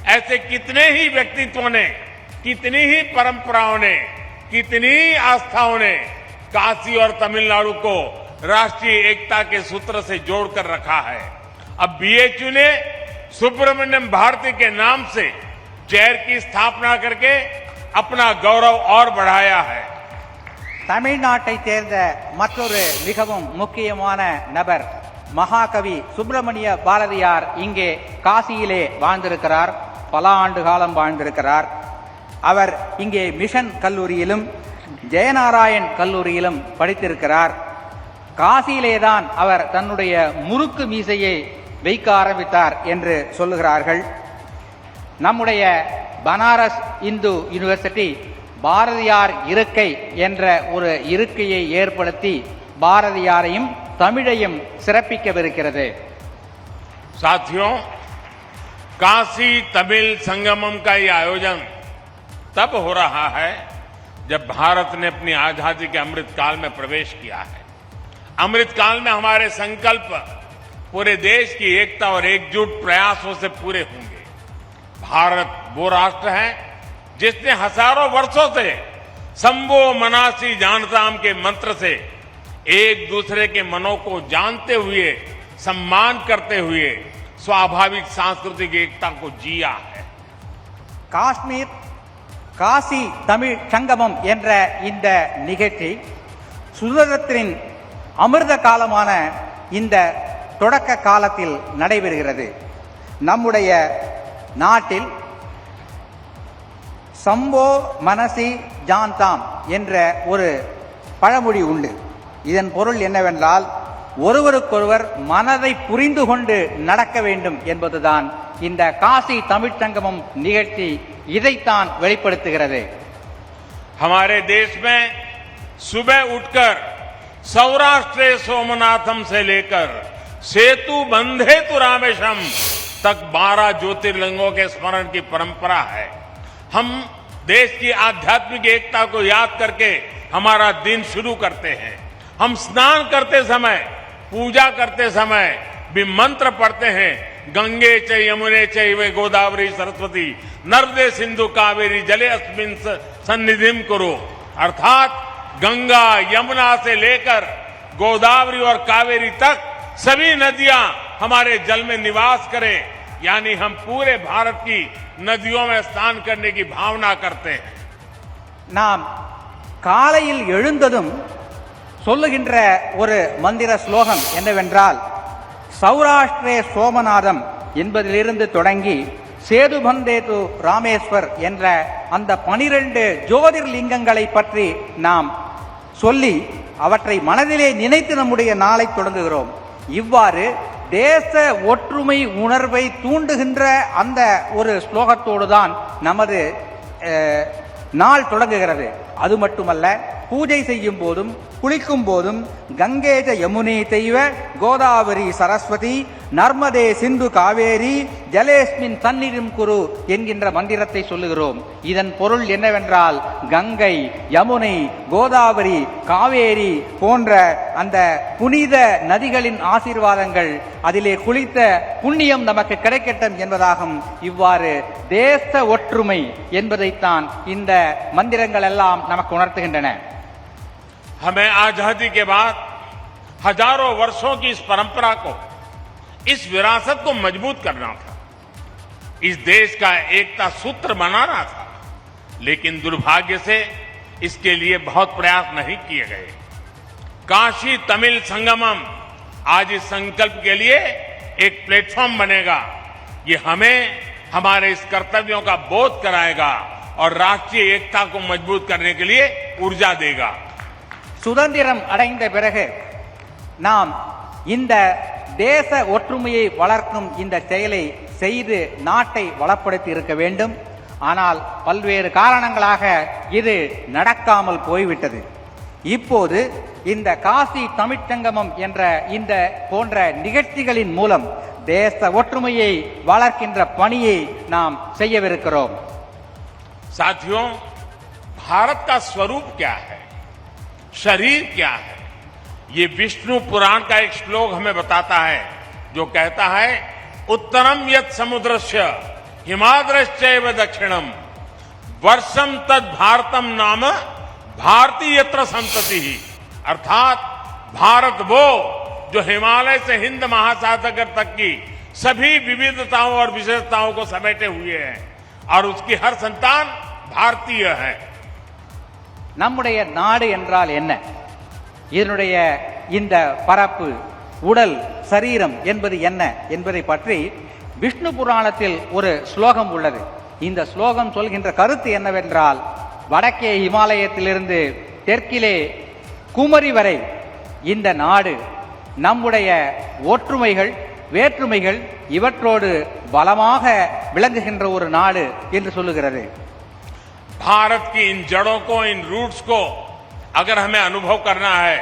ऐसे कितने ही व्यक्तित्वों ने, कितनी ही परंपराओं ने, कितनी ही आस्थाओं ने काशी और तमिलनाडु को राष्ट्रीय एकता के सूत्र से जोड़कर रखा है। अब बीएचयू ने सुब्रमण्यम भारती के नाम से चेयर की स्थापना करके अपना गौरव और बढ़ाया है। தமிழ்நாட்டை சேர்ந்த மற்றொரு மிகவும் முக்கியமான நபர் மகாகவி சுப்பிரமணிய பாரதியார் இங்கே காசியிலே வாழ்ந்திருக்கிறார். பல ஆண்டு காலம் வாழ்ந்திருக்கிறார். அவர் இங்கே மிஷன் கல்லூரியிலும் ஜெயநாராயண் கல்லூரியிலும் படித்திருக்கிறார். காசியிலேதான் அவர் தன்னுடைய முறுக்கு மீசையை வைக்க ஆரம்பித்தார் என்று சொல்லுகிறார்கள். நம்முடைய பனாரஸ் இந்து யூனிவர்சிட்டி பாரதியார் இருக்கை என்ற ஒரு இருக்கையை ஏற்படுத்தி பாரதியாரையும் தமிழையும் சிறப்பிக்கவிருக்கிறது. साथियों, काशी तमिल संगमम का ये आयोजन तब हो रहा है जब भारत ने अपनी आजादी के अमृत काल में प्रवेश किया है। अमृत काल में हमारे संकल्प पूरे देश की एकता और एकजुट प्रयासों से पूरे होंगे। भारत वो राष्ट्र है जिसने हजारों वर्षों से संबो मनासी जानताम के मंत्र से एक दूसरे के मनों को जानते हुए, सम्मान करते हुए स्वाभाविक सांस्कृतिक एकता को जिया है. காஷ்மீர் காசி தமிழ் சங்கமம் என்ற இந்த நிகழ்ச்சி சுதந்திரத்தின் அமிர்த காலமான இந்த தொடக்க காலத்தில் நடைபெறுகிறது. நம்முடைய நாட்டில் சம்போ மனசி ஜான்தாம் என்ற ஒரு பழமொழி உண்டு. இதன் பொருள் என்னவென்றால், ஒருவருக்கொருவர் மனதை புரிந்து கொண்டு நடக்க வேண்டும் என்பதுதான் இந்த காசி தமிழ்ச் சங்கமம் நிகழ்ச்சி இதைத்தான் வெளிப்படுத்துகிறது. हमारे देश में सुबह उठकर सौराष्ट्र सोमनाथम से लेकर सेतु बंधे तु रामेशम तक 12 ज्योतिर्लिंगों के स्मरण की परंपरा है. हम देश की आध्यात्मिक एकता को याद करके हमारा दिन शुरू करते हैं. हम स्नान करते समय, पूजा करते समय भी मंत्र पढ़ते हैं. गंगे च यमुने चैव गोदावरी सरस्वती नर्मदे सिंधु कावेरी जले अस्मिन् सन्निधिम कुरु. अर्थात गंगा यमुना से लेकर गोदावरी और कावेरी तक सभी नदियां हमारे जल में निवास करें. यानी हम पूरे भारत की नदियों में स्नान करने की भावना करते हैं. நாம் காலையில் எழுந்ததும் சொல்லுகின்ற ஒரு மந்திர ஸ்லோகம் என்னவென்றால், சௌராஷ்டிரே சோமநாதம் என்பதிலிருந்து தொடங்கி சேதுபந்தேது ராமேஸ்வர் என்ற அந்த 12 ஜோதிர்லிங்கங்களை பற்றி நாம் சொல்லி அவற்றை மனதிலே நினைத்து நம்முடைய நாளை தொடங்குகிறோம். இவ்வாறு தேச ஒற்றுமை உணர்வை தூண்டுகின்ற அந்த ஒரு ஸ்லோகத்தோடு தான் நமது நாள் தொடங்குகிறது. அது மட்டுமல்ல, பூஜை செய்யும் போதும் குளிக்கும் போதும் கங்கேஜ யமுனே தெய்வ கோதாவரி சரஸ்வதி நர்மதே சிந்து காவேரி ஜலேஸ்மின் சந்நிதிம் குரு என்கின்ற மந்திரத்தை சொல்லுகிறோம். இதன் பொருள் என்னவென்றால், கங்கை, யமுனை, கோதாவரி, காவேரி போன்ற அந்த புனித நதிகளின் ஆசீர்வாதங்கள், அதிலே குளித்த புண்ணியம் நமக்கு கிடைக்கட்டும் என்பதாகும். இவ்வாறு தேச ஒற்றுமை என்பதைத்தான் இந்த மந்திரங்கள் எல்லாம் நமக்கு உணர்த்துகின்றன. हमें आजादी के बाद हजारों वर्षों की इस परंपरा को, इस विरासत को मजबूत करना था. इस देश का एकता सूत्र बनाना था. लेकिन दुर्भाग्य से इसके लिए बहुत प्रयास नहीं किए गए. काशी तमिल संगमम आज इस संकल्प के लिए एक प्लेटफॉर्म बनेगा. ये हमें हमारे इस कर्तव्यों का बोध कराएगा और राष्ट्रीय एकता को मजबूत करने के लिए ऊर्जा देगा. சுதந்திரம் அடைந்த பிறகு நாம் இந்த தேச ஒற்றுமையை வளர்க்கும் இந்த செயலை செய்து நாட்டை வளப்படுத்தி இருக்க வேண்டும். ஆனால் பல்வேறு காரணங்களாக இது நடக்காமல் போய்விட்டது. இப்போது இந்த காசி தமிழ்ச்சங்கமம் என்ற இந்த போன்ற நிகழ்ச்சிகளின் மூலம் தேச ஒற்றுமையை வளர்க்கின்ற பணியை நாம் செய்யவிருக்கிறோம். साथियों, भारत का स्वरूप क्या है, शरीर क्या है, ये विष्णु पुराण का एक श्लोक हमें बताता है, जो कहता है उत्तरम यत् समुद्रस्य हिमाद्रश्चैव दक्षिणम वर्षम तद भारतम नाम भारतीयत्र संतति ही। अर्थात भारत वो जो हिमालय से हिंद महासागर तक की सभी विविधताओं और विशेषताओं को समेटे हुए हैं और उसकी हर संतान भारतीय है. நம்முடைய நாடு என்றால் என்ன, இதனுடைய இந்த பரப்பு, உடல், சரீரம் என்பது என்ன என்பதை பற்றி விஷ்ணு புராணத்தில் ஒரு ஸ்லோகம் உள்ளது. இந்த ஸ்லோகம் சொல்கின்ற கருத்து என்னவென்றால், வடக்கே இமாலயத்திலிருந்து தெற்கிலே குமரி வரை இந்த நாடு நம்முடைய ஒற்றுமைகள், வேற்றுமைகள் இவற்றோடு பலமாக விளங்குகின்ற ஒரு நாடு என்று சொல்லுகிறது. भारत की इन जड़ों को, इन रूट्स को अगर हमें अनुभव करना है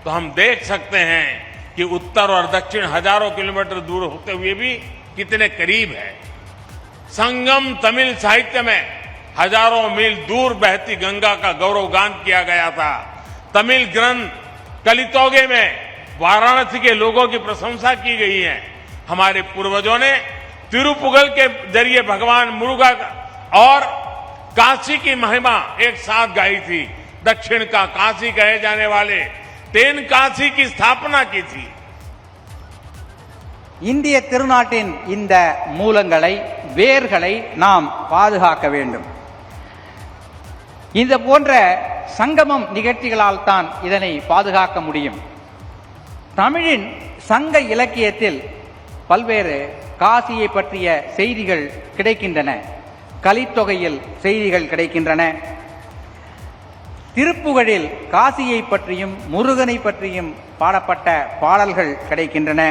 तो हम देख सकते हैं कि उत्तर और दक्षिण हजारों किलोमीटर दूर होते हुए भी कितने करीब है. संगम तमिल साहित्य में हजारों मील दूर बहती गंगा का गौरवगान किया गया था. तमिल ग्रंथ कलितोगे में वाराणसी के लोगों की प्रशंसा की गई है. हमारे पूर्वजों ने तिरुपुगल के जरिए भगवान मुरुगा और काशी की महिमा एक साथ गाई थी. दक्षिण का काशी कहे जाने वाले तेन काशी की स्थापना की थी. இந்திய திருநாட்டின் இந்த மூலங்களை, வேர்களை நாம் பாதுகாக்க வேண்டும். இந்த போன்ற சங்கமம் நிகழ்ச்சிகளால் தான் இதனை பாதுகாக்க முடியும். தமிழின் சங்க இலக்கியத்தில் பல்வேறு காசியை பற்றிய செய்திகள் கிடைக்கின்றன. கலித்தொகையில் செய்திகள் கிடைக்கின்றன. திருப்புகழில் காசியை பற்றியும் முருகனை பற்றியும் பாடப்பட்ட பாடல்கள் கிடைக்கின்றன.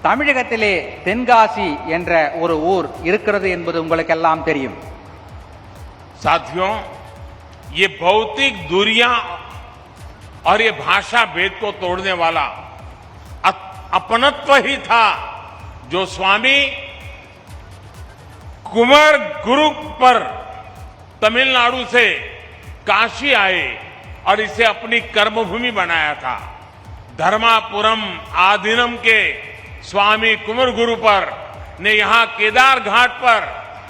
தமிழகத்திலே தென்காசி என்ற ஒரு ஊர் இருக்கிறது என்பது உங்களுக்கெல்லாம் தெரியும். साथियों, ये भौतिक दूरियां और ये भाषा भेद को तोड़ने वाला अपनत्व ही था जो स्वामी कुमार गुरु पर तमिलनाडु से काशी आए और इसे अपनी कर्मभूमि बनाया था. धर्मापुरम आधीनम के स्वामी कुमार गुरु पर ने यहां केदार घाट पर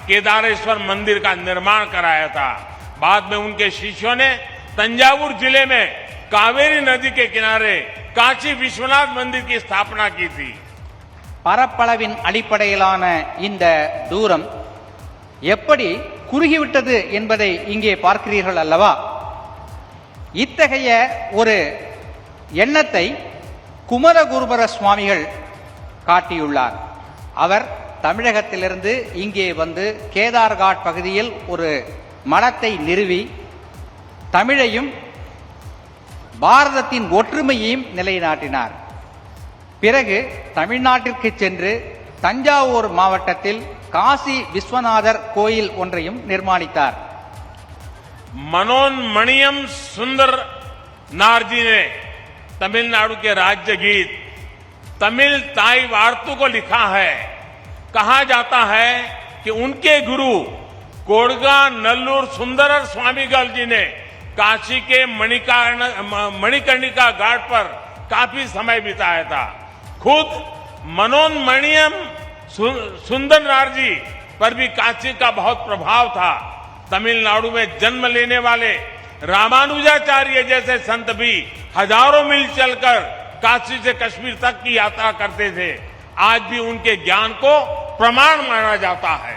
केदारेश्वर मंदिर का निर्माण कराया था. बाद में उनके शिष्यों ने तंजावुर जिले में कावेरी नदी के किनारे काशी विश्वनाथ मंदिर की स्थापना की थी. பரப்பளவின் அடிப்படையிலான இந்த தூரம் எப்படி குறுகிவிட்டது என்பதை இங்கே பார்க்கிறீர்கள் அல்லவா? இத்தகைய ஒரு எண்ணத்தை குமரகுருபர சுவாமிகள் காட்டியுள்ளார். அவர் தமிழகத்திலிருந்து இங்கே வந்து கேதார்காட் பகுதியில் ஒரு மடத்தை நிறுவி தமிழையும் பாரதத்தின் ஒற்றுமையையும் நிலைநாட்டினார். பிறகு தமிழ்நாட்டிற்கு சென்று தஞ்சாவூர் மாவட்டத்தில் காசி விஸ்வநாதர் கோயில் ஒன்றையும் நிர்மாணித்தார். मनोन्मणियम सुंदर नार जी ने तमिलनाडु के राज्य गीत तमिल ताई वार्तु को लिखा है. कहा जाता है कि उनके गुरु कोड़गा नल्लूर सुंदरर स्वामीगल जी ने काशी के मणिकर्णिका घाट पर काफी समय बिताया था. खुद मनोन्मणियम सुंदर नार जी पर भी काशी का बहुत प्रभाव था. तमिलनाडु में जन्म लेने वाले रामानुजाचार्य जैसे संत भी हजारों मील चलकर काशी से कश्मीर तक की यात्रा करते थे. आज भी उनके ज्ञान को प्रमाण माना जाता है.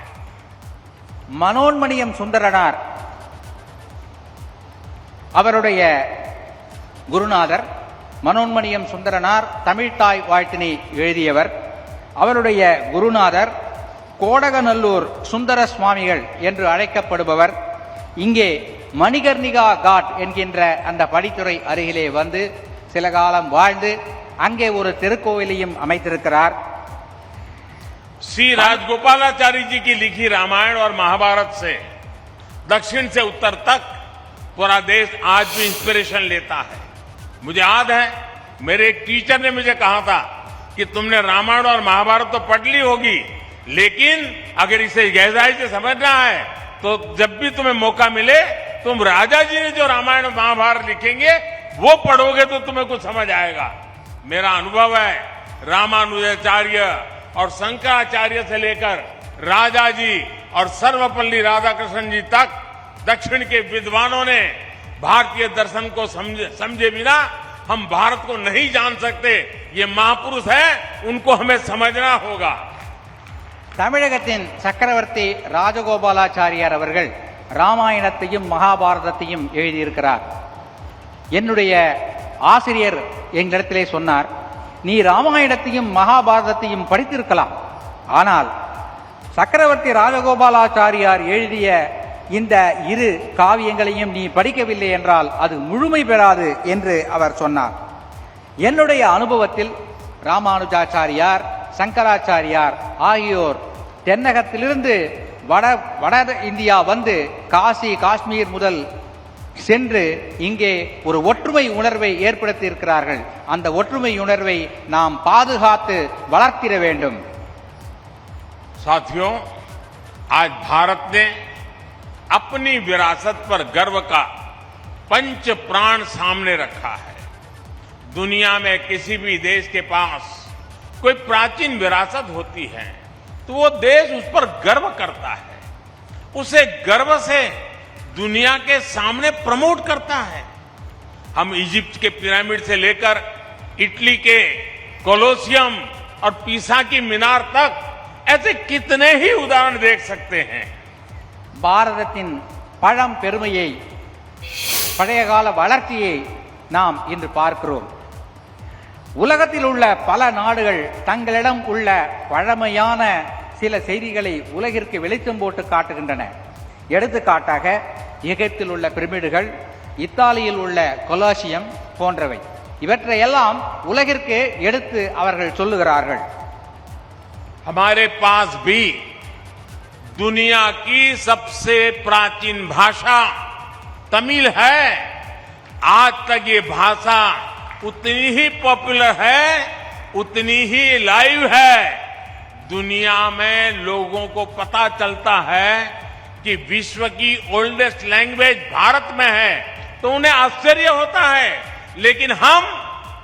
மனோன்மணியம் சுந்தரனார் அவருடைய குருநாதர். மனோன்மணியம் சுந்தரனார் தமிழ்தாய் வாழ்த்தினை எழுதியவர். அவருடைய குருநாதர் கோடகநல்லூர் சுந்தர சுவாமிகள் என்று அழைக்கப்படுபவர். இங்கே மணிகர்ணிகா காட் என்கின்ற அந்த படித்துறை அருகிலே வந்து சில காலம் வாழ்ந்து அங்கே ஒரு திருக்கோவிலையும் அமைத்திருக்கிறார். श्री राजगोपालाचारी जी की लिखी रामायण और महाभारत से दक्षिण से उत्तर तक पूरा देश आज भी इंस्पिरेशन लेता है. मुझे याद है मेरे एक टीचर ने मुझे कहा था कि तुमने रामायण और महाभारत तो पढ़ ली होगी, लेकिन अगर इसे गहराई से समझना है तो जब भी तुम्हें मौका मिले तुम राजा जी ने जो रामायण और महाभारत लिखेंगे वो पढ़ोगे तो तुम्हें कुछ समझ आएगा. मेरा अनुभव है रामानुजाचार्य और शंकराचार्य से लेकर राजा जी और सर्वपल्ली राधाकृष्ण जी तक दक्षिण के विद्वानों ने भारतीय दर्शन को समझे बिना हम भारत को नहीं जान सकते. ये महापुरुष है, उनको हमें समझना होगा. தமிழகத்தின் சக்கரவர்த்தி ராஜகோபாலாச்சாரியார் அவர்கள் ராமாயணத்தையும் மகாபாரதத்தையும் எழுதியிருக்கிறார். என்னுடைய ஆசிரியர் எங்களிடத்திலே சொன்னார், நீ ராமாயணத்தையும் மகாபாரதத்தையும் படித்திருக்கலாம், ஆனால் சக்கரவர்த்தி ராஜகோபாலாச்சாரியார் எழுதிய இந்த இரு காவியங்களையும் நீ படிக்கவில்லை என்றால் அது முழுமை பெறாது என்று அவர் சொன்னார். என்னுடைய அனுபவத்தில் ராமானுஜாச்சாரியார், சங்கராச்சாரியார் ஆகியோர் தென்னகத்திலிருந்து வட இந்தியா வந்து காசி காஷ்மீர் முதல் சென்று இங்கே ஒரு ஒற்றுமை உணர்வை ஏற்படுத்தி இருக்கிறார்கள். அந்த ஒற்றுமை உணர்வை நாம் பாதுகாத்து வளர்த்திட வேண்டும். साथियों, आज भारत ने अपनी विरासत पर गर्व का पंच प्राण सामने रखा है. दुनिया में किसी भी देश के पास कोई प्राचीन विरासत होती है तो वो देश उस पर गर्व करता है, उसे गर्व से दुनिया के सामने प्रमोट करता है. हम इजिप्ट के पिरामिड से लेकर इटली के कोलोसियम और पीसा की मीनार तक ऐसे कितने ही उदाहरण देख सकते हैं. பாரதத்தின் பழம் பெருமையை, பழைய கால வளர்ச்சியை நாம் இன்று பார்க்கிறோம். உலகத்தில் உள்ள பல நாடுகள் தங்களிடம் உள்ள பழமையான சில செய்திகளை உலகிற்கு வெளிச்சம் போட்டு காட்டுகின்றன. எடுத்துக்காட்டாக எகிப்தில் உள்ள பிரமிடுகள், இத்தாலியில் உள்ள கொலாசியம் போன்றவை. இவற்றையெல்லாம் உலகிற்கு எடுத்து அவர்கள் சொல்லுகிறார்கள். हमारे पास भी दुनिया की सबसे प्राचीन भाषा तमिल है. आज तक ये भाषा उतनी ही पॉपुलर है, उतनी ही लाइव है. दुनिया में लोगों को पता चलता है कि विश्व की ओल्डेस्ट लैंग्वेज भारत में है तो उन्हें आश्चर्य होता है, लेकिन हम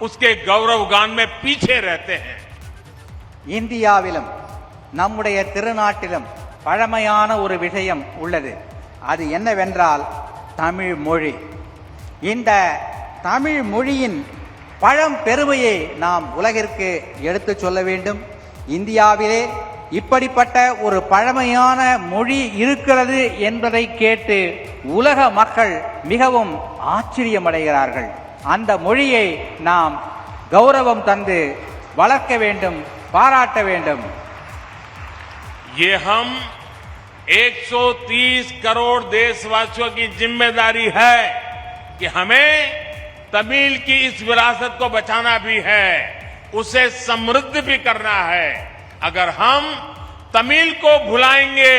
उसके गौरवगान में पीछे रहते हैं. இந்தியாவிலும் நம்முடைய திருநாட்டிலும் பழமையான ஒரு விஷயம் உள்ளது. அது என்னவென்றால் தமிழ் மொழி. இந்த தமிழ் மொழியின் பழம் பெருமையை நாம் உலகிற்கு எடுத்துச் சொல்ல வேண்டும். இந்தியாவிலே இப்படிப்பட்ட ஒரு பழமையான மொழி இருக்கிறது என்பதை கேட்டு உலக மக்கள் மிகவும் ஆச்சரியமடைகிறார்கள். அந்த மொழியை நாம் கௌரவம் தந்து வளர்க்க வேண்டும், பாராட்ட வேண்டும். ये हम 130 करोड़ देशवासियों की जिम्मेदारी है कि हमें तमिल की इस विरासत को बचाना भी है, उसे समृद्ध भी करना है. अगर हम तमिल को भुलाएंगे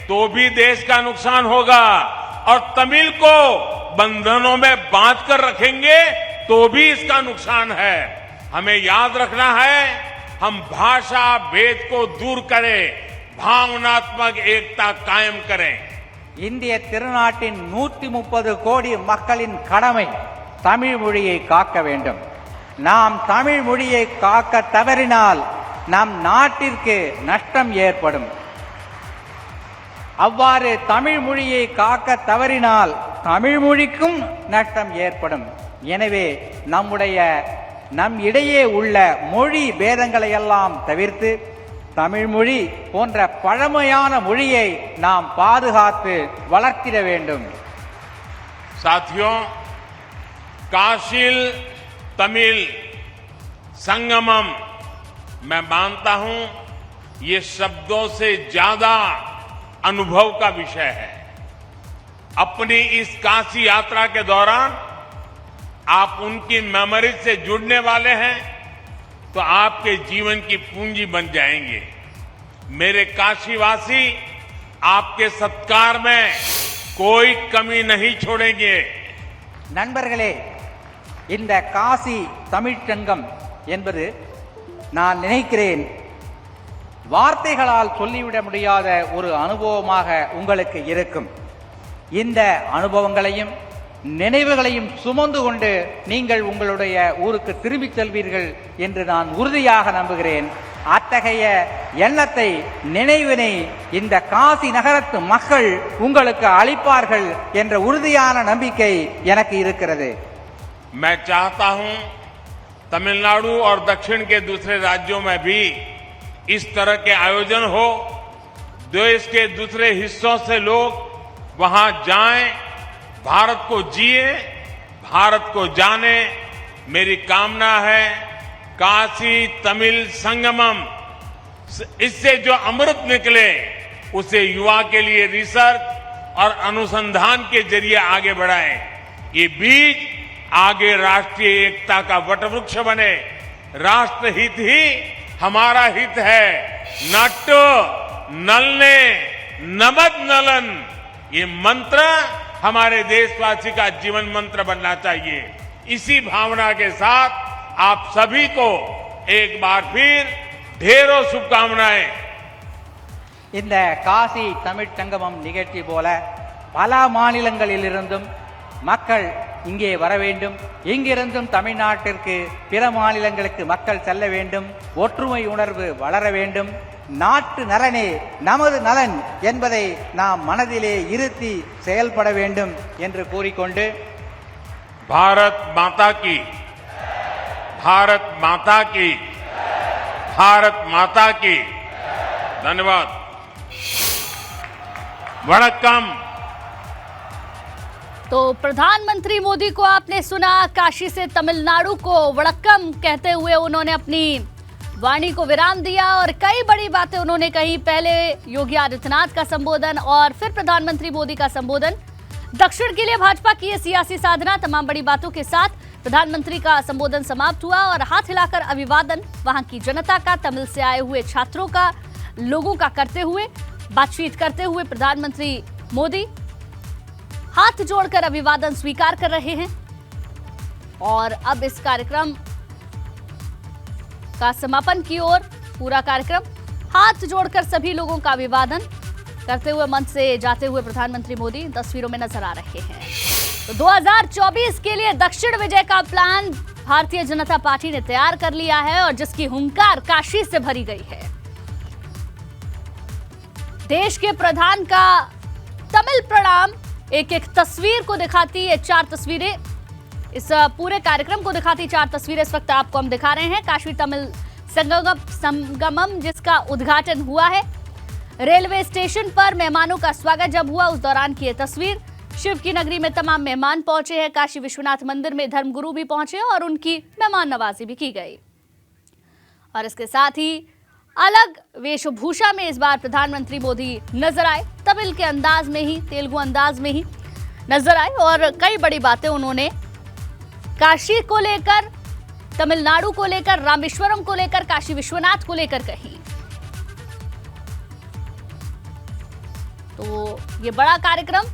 तो भी देश का नुकसान होगा और तमिल को बंधनों में बांध कर रखेंगे तो भी इसका नुकसान है. हमें याद रखना है, हम भाषा भेद को दूर करें, भावनात्मक एकता कायम करें. இந்திய திருநாட்டின் 130 கோடி மக்களின் கடமை தமிழ் மொழியை காக்க வேண்டும். நாம் தமிழ் மொழியை காக்க தவறினால் நம் நாட்டிற்கு நஷ்டம் ஏற்படும். அவ்வாறு தமிழ் மொழியை காக்க தவறினால் தமிழ் மொழிக்கும் நஷ்டம் ஏற்படும். எனவே நம் இடையே உள்ள மொழி பேதங்களை எல்லாம் தவிர்த்து தமிழ் மொழி போன்ற பழமையான மொழியை நாம் பாதுகாத்து வளர்த்திட வேண்டும். साथियों, काशिल तमिल संगमम मैं मानता हूं ये शब्दों से ज्यादा अनुभव का विषय है. अपनी इस काशी यात्रा के दौरान आप उनकी मेमोरी से जुड़ने वाले हैं, तो आपके जीवन की पूंजी बन जाएंगे। मेरे काशीवासी आपके सत्कार में कोई कमी नहीं छोड़ेंगे। நண்பர்களே, இந்த காசி தமிழ்ச்சங்கம் என்பது நான் நினைக்கிறேன் வார்த்தைகளால் சொல்லிவிட முடியாத ஒரு அனுபவமாக உங்களுக்கு இருக்கும். இந்த அனுபவங்களையும் நினைவுகளையும் சுமந்து கொண்டு நீங்கள் உங்களுடைய ஊருக்கு திரும்பிச் செல்வீர்கள் என்று நான் உறுதியாக நம்புகிறேன். அத்தகைய எண்ணத்தை, நினைவினை இந்த காசி நகரத்து மக்கள் உங்களுக்கு அளிப்பார்கள் என்ற உறுதியான நம்பிக்கை எனக்கு இருக்கிறது. मैं चाहता हूं तमिलनाडु और दक्षिण के दूसरे राज्यों में भी इस तरह के आयोजन हो, देश के दूसरे हिस्सों से लोग वहां जाएं, भारत को जिए, भारत को जाने। मेरी कामना है काशी तमिल संगमम, इससे जो अमृत निकले उसे युवा के लिए रिसर्च और अनुसंधान के जरिए आगे बढ़ाएं। ये बीज आगे राष्ट्रीय एकता का वटवृक्ष बने। राष्ट्र हित ही हमारा हित है। नट नलने नमद नलन, ये मंत्र हमारे देशवासी का जीवन मंत्र बनना चाहिए। इसी भावना के साथ आप सभी को एक बार फिर ढेरों शुभकामनाएं। இந்த காசி தமிழ் சங்கமம் நிகழ்ச்சி போல பல மாநிலங்களிலிருந்தும் மக்கள் இங்கே வர வேண்டும். இங்கிருந்தும் தமிழ்நாட்டிற்கு பிற மாநிலங்களுக்கு மக்கள் செல்ல வேண்டும். ஒற்றுமை உணர்வு வளர வேண்டும். நாட்டு நலனே நமது நலன் என்பதை நாம் மனதிலே இருத்தி செயல்பட வேண்டும் என்று கூறிக்கொண்டு भारत माता की, भारत माता की, भारत माता की। धन्यवाद। वणक्कम। तो प्रधानमंत्री मोदी को आपने सुना, काशी से तमिलनाडु को वड़क्कम कहते हुए उन्होंने अपनी वाणी को विराम दिया और कई बड़ी बातें उन्होंने कही। पहले योगी आदित्यनाथ का संबोधन और फिर प्रधानमंत्री मोदी का संबोधन। दक्षिण के लिए भाजपा की ये सियासी साधना, तमाम बड़ी बातों के साथ प्रधानमंत्री का संबोधन समाप्त हुआ और हाथ हिलाकर अभिवादन वहां की जनता का, तमिल से आए हुए छात्रों का, लोगों का करते हुए, बातचीत करते हुए प्रधानमंत्री मोदी हाथ जोड़कर अभिवादन स्वीकार कर रहे हैं। और अब इस कार्यक्रम का समापन की ओर पूरा कार्यक्रम हाथ जोड़कर सभी लोगों का अभिवादन करते हुए मंच से जाते हुए प्रधानमंत्री मोदी तस्वीरों में नजर आ रहे हैं। तो 2024 के लिए दक्षिण विजय का प्लान भारतीय जनता पार्टी ने तैयार कर लिया है और जिसकी हुंकार काशी से भरी गई है। देश के प्रधान का तमिल प्रणाम एक एक तस्वीर को दिखाती है। 4 तस्वीरें इस पूरे कार्यक्रम को दिखाती 4 तस्वीरें इस वक्त आपको हम दिखा रहे हैं। काशी तमिल संगमम जिसका उद्घाटन हुआ है, रेलवे स्टेशन पर मेहमानों का स्वागत जब हुआ उस दौरान की ये तस्वीर। शिव की नगरी में तमाम मेहमान पहुंचे हैं। काशी विश्वनाथ मंदिर में धर्मगुरु भी पहुंचे और उनकी मेहमान नवाजी भी की गई। और इसके साथ ही अलग वेशभूषा में इस बार प्रधानमंत्री मोदी नजर आए, तमिल के अंदाज में ही, तेलुगु अंदाज में ही नजर आए और कई बड़ी बातें उन्होंने काशी को लेकर, तमिलनाडु को लेकर, रामेश्वरम को लेकर, काशी विश्वनाथ को लेकर कही। तो ये बड़ा कार्यक्रम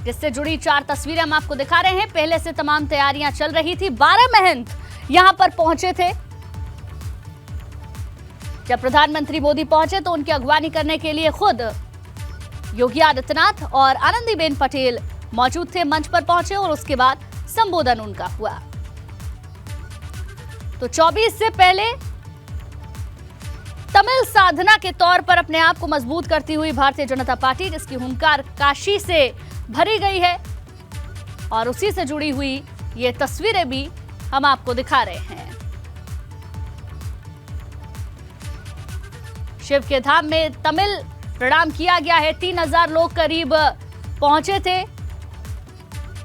जिससे जुड़ी 4 तस्वीरें हम आपको दिखा रहे हैं। पहले से तमाम तैयारियां चल रही थी। 12 महंत यहां पर पहुंचे थे। जब प्रधानमंत्री मोदी पहुंचे तो उनकी अगवानी करने के लिए खुद योगी आदित्यनाथ और आनंदीबेन पटेल मौजूद थे, मंच पर पहुंचे और उसके बाद संबोधन उनका हुआ। तो 24 से पहले तमिल साधना के तौर पर अपने आप को मजबूत करती हुई भारतीय जनता पार्टी, जिसकी हुंकार काशी से भरी गई है और उसी से जुड़ी हुई ये तस्वीरें भी हम आपको दिखा रहे हैं। शिव के धाम में तमिल प्रणाम किया गया है। 3000 लोग करीब पहुंचे थे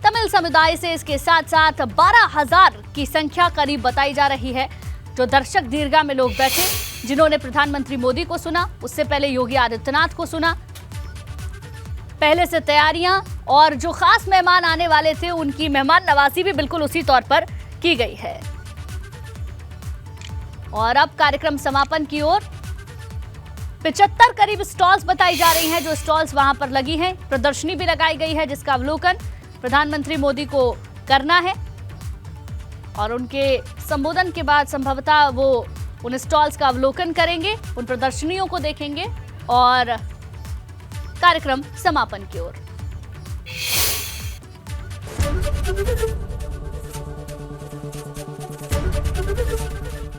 तमिल समुदाय से। इसके साथ साथ 12,000 की संख्या करीब बताई जा रही है जो दर्शक दीर्घा में लोग बैठे, जिन्होंने प्रधानमंत्री मोदी को सुना, उससे पहले योगी आदित्यनाथ को सुना। पहले से तैयारियां और जो खास मेहमान आने वाले थे उनकी मेहमान नवाजी भी बिल्कुल उसी तौर पर की गई है। और अब कार्यक्रम समापन की ओर। 75 करीब स्टॉल्स बताई जा रही हैं जो स्टॉल्स वहां पर लगी हैं। प्रदर्शनी भी लगाई गई है जिसका अवलोकन प्रधानमंत्री मोदी को करना है और उनके संबोधन के बाद संभवतः वो उन स्टॉल्स का अवलोकन करेंगे, उन प्रदर्शनियों को देखेंगे और कार्यक्रम समापन की ओर।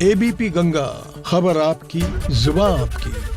एबीपी गंगा, खबर आपकी, जुबान आपकी।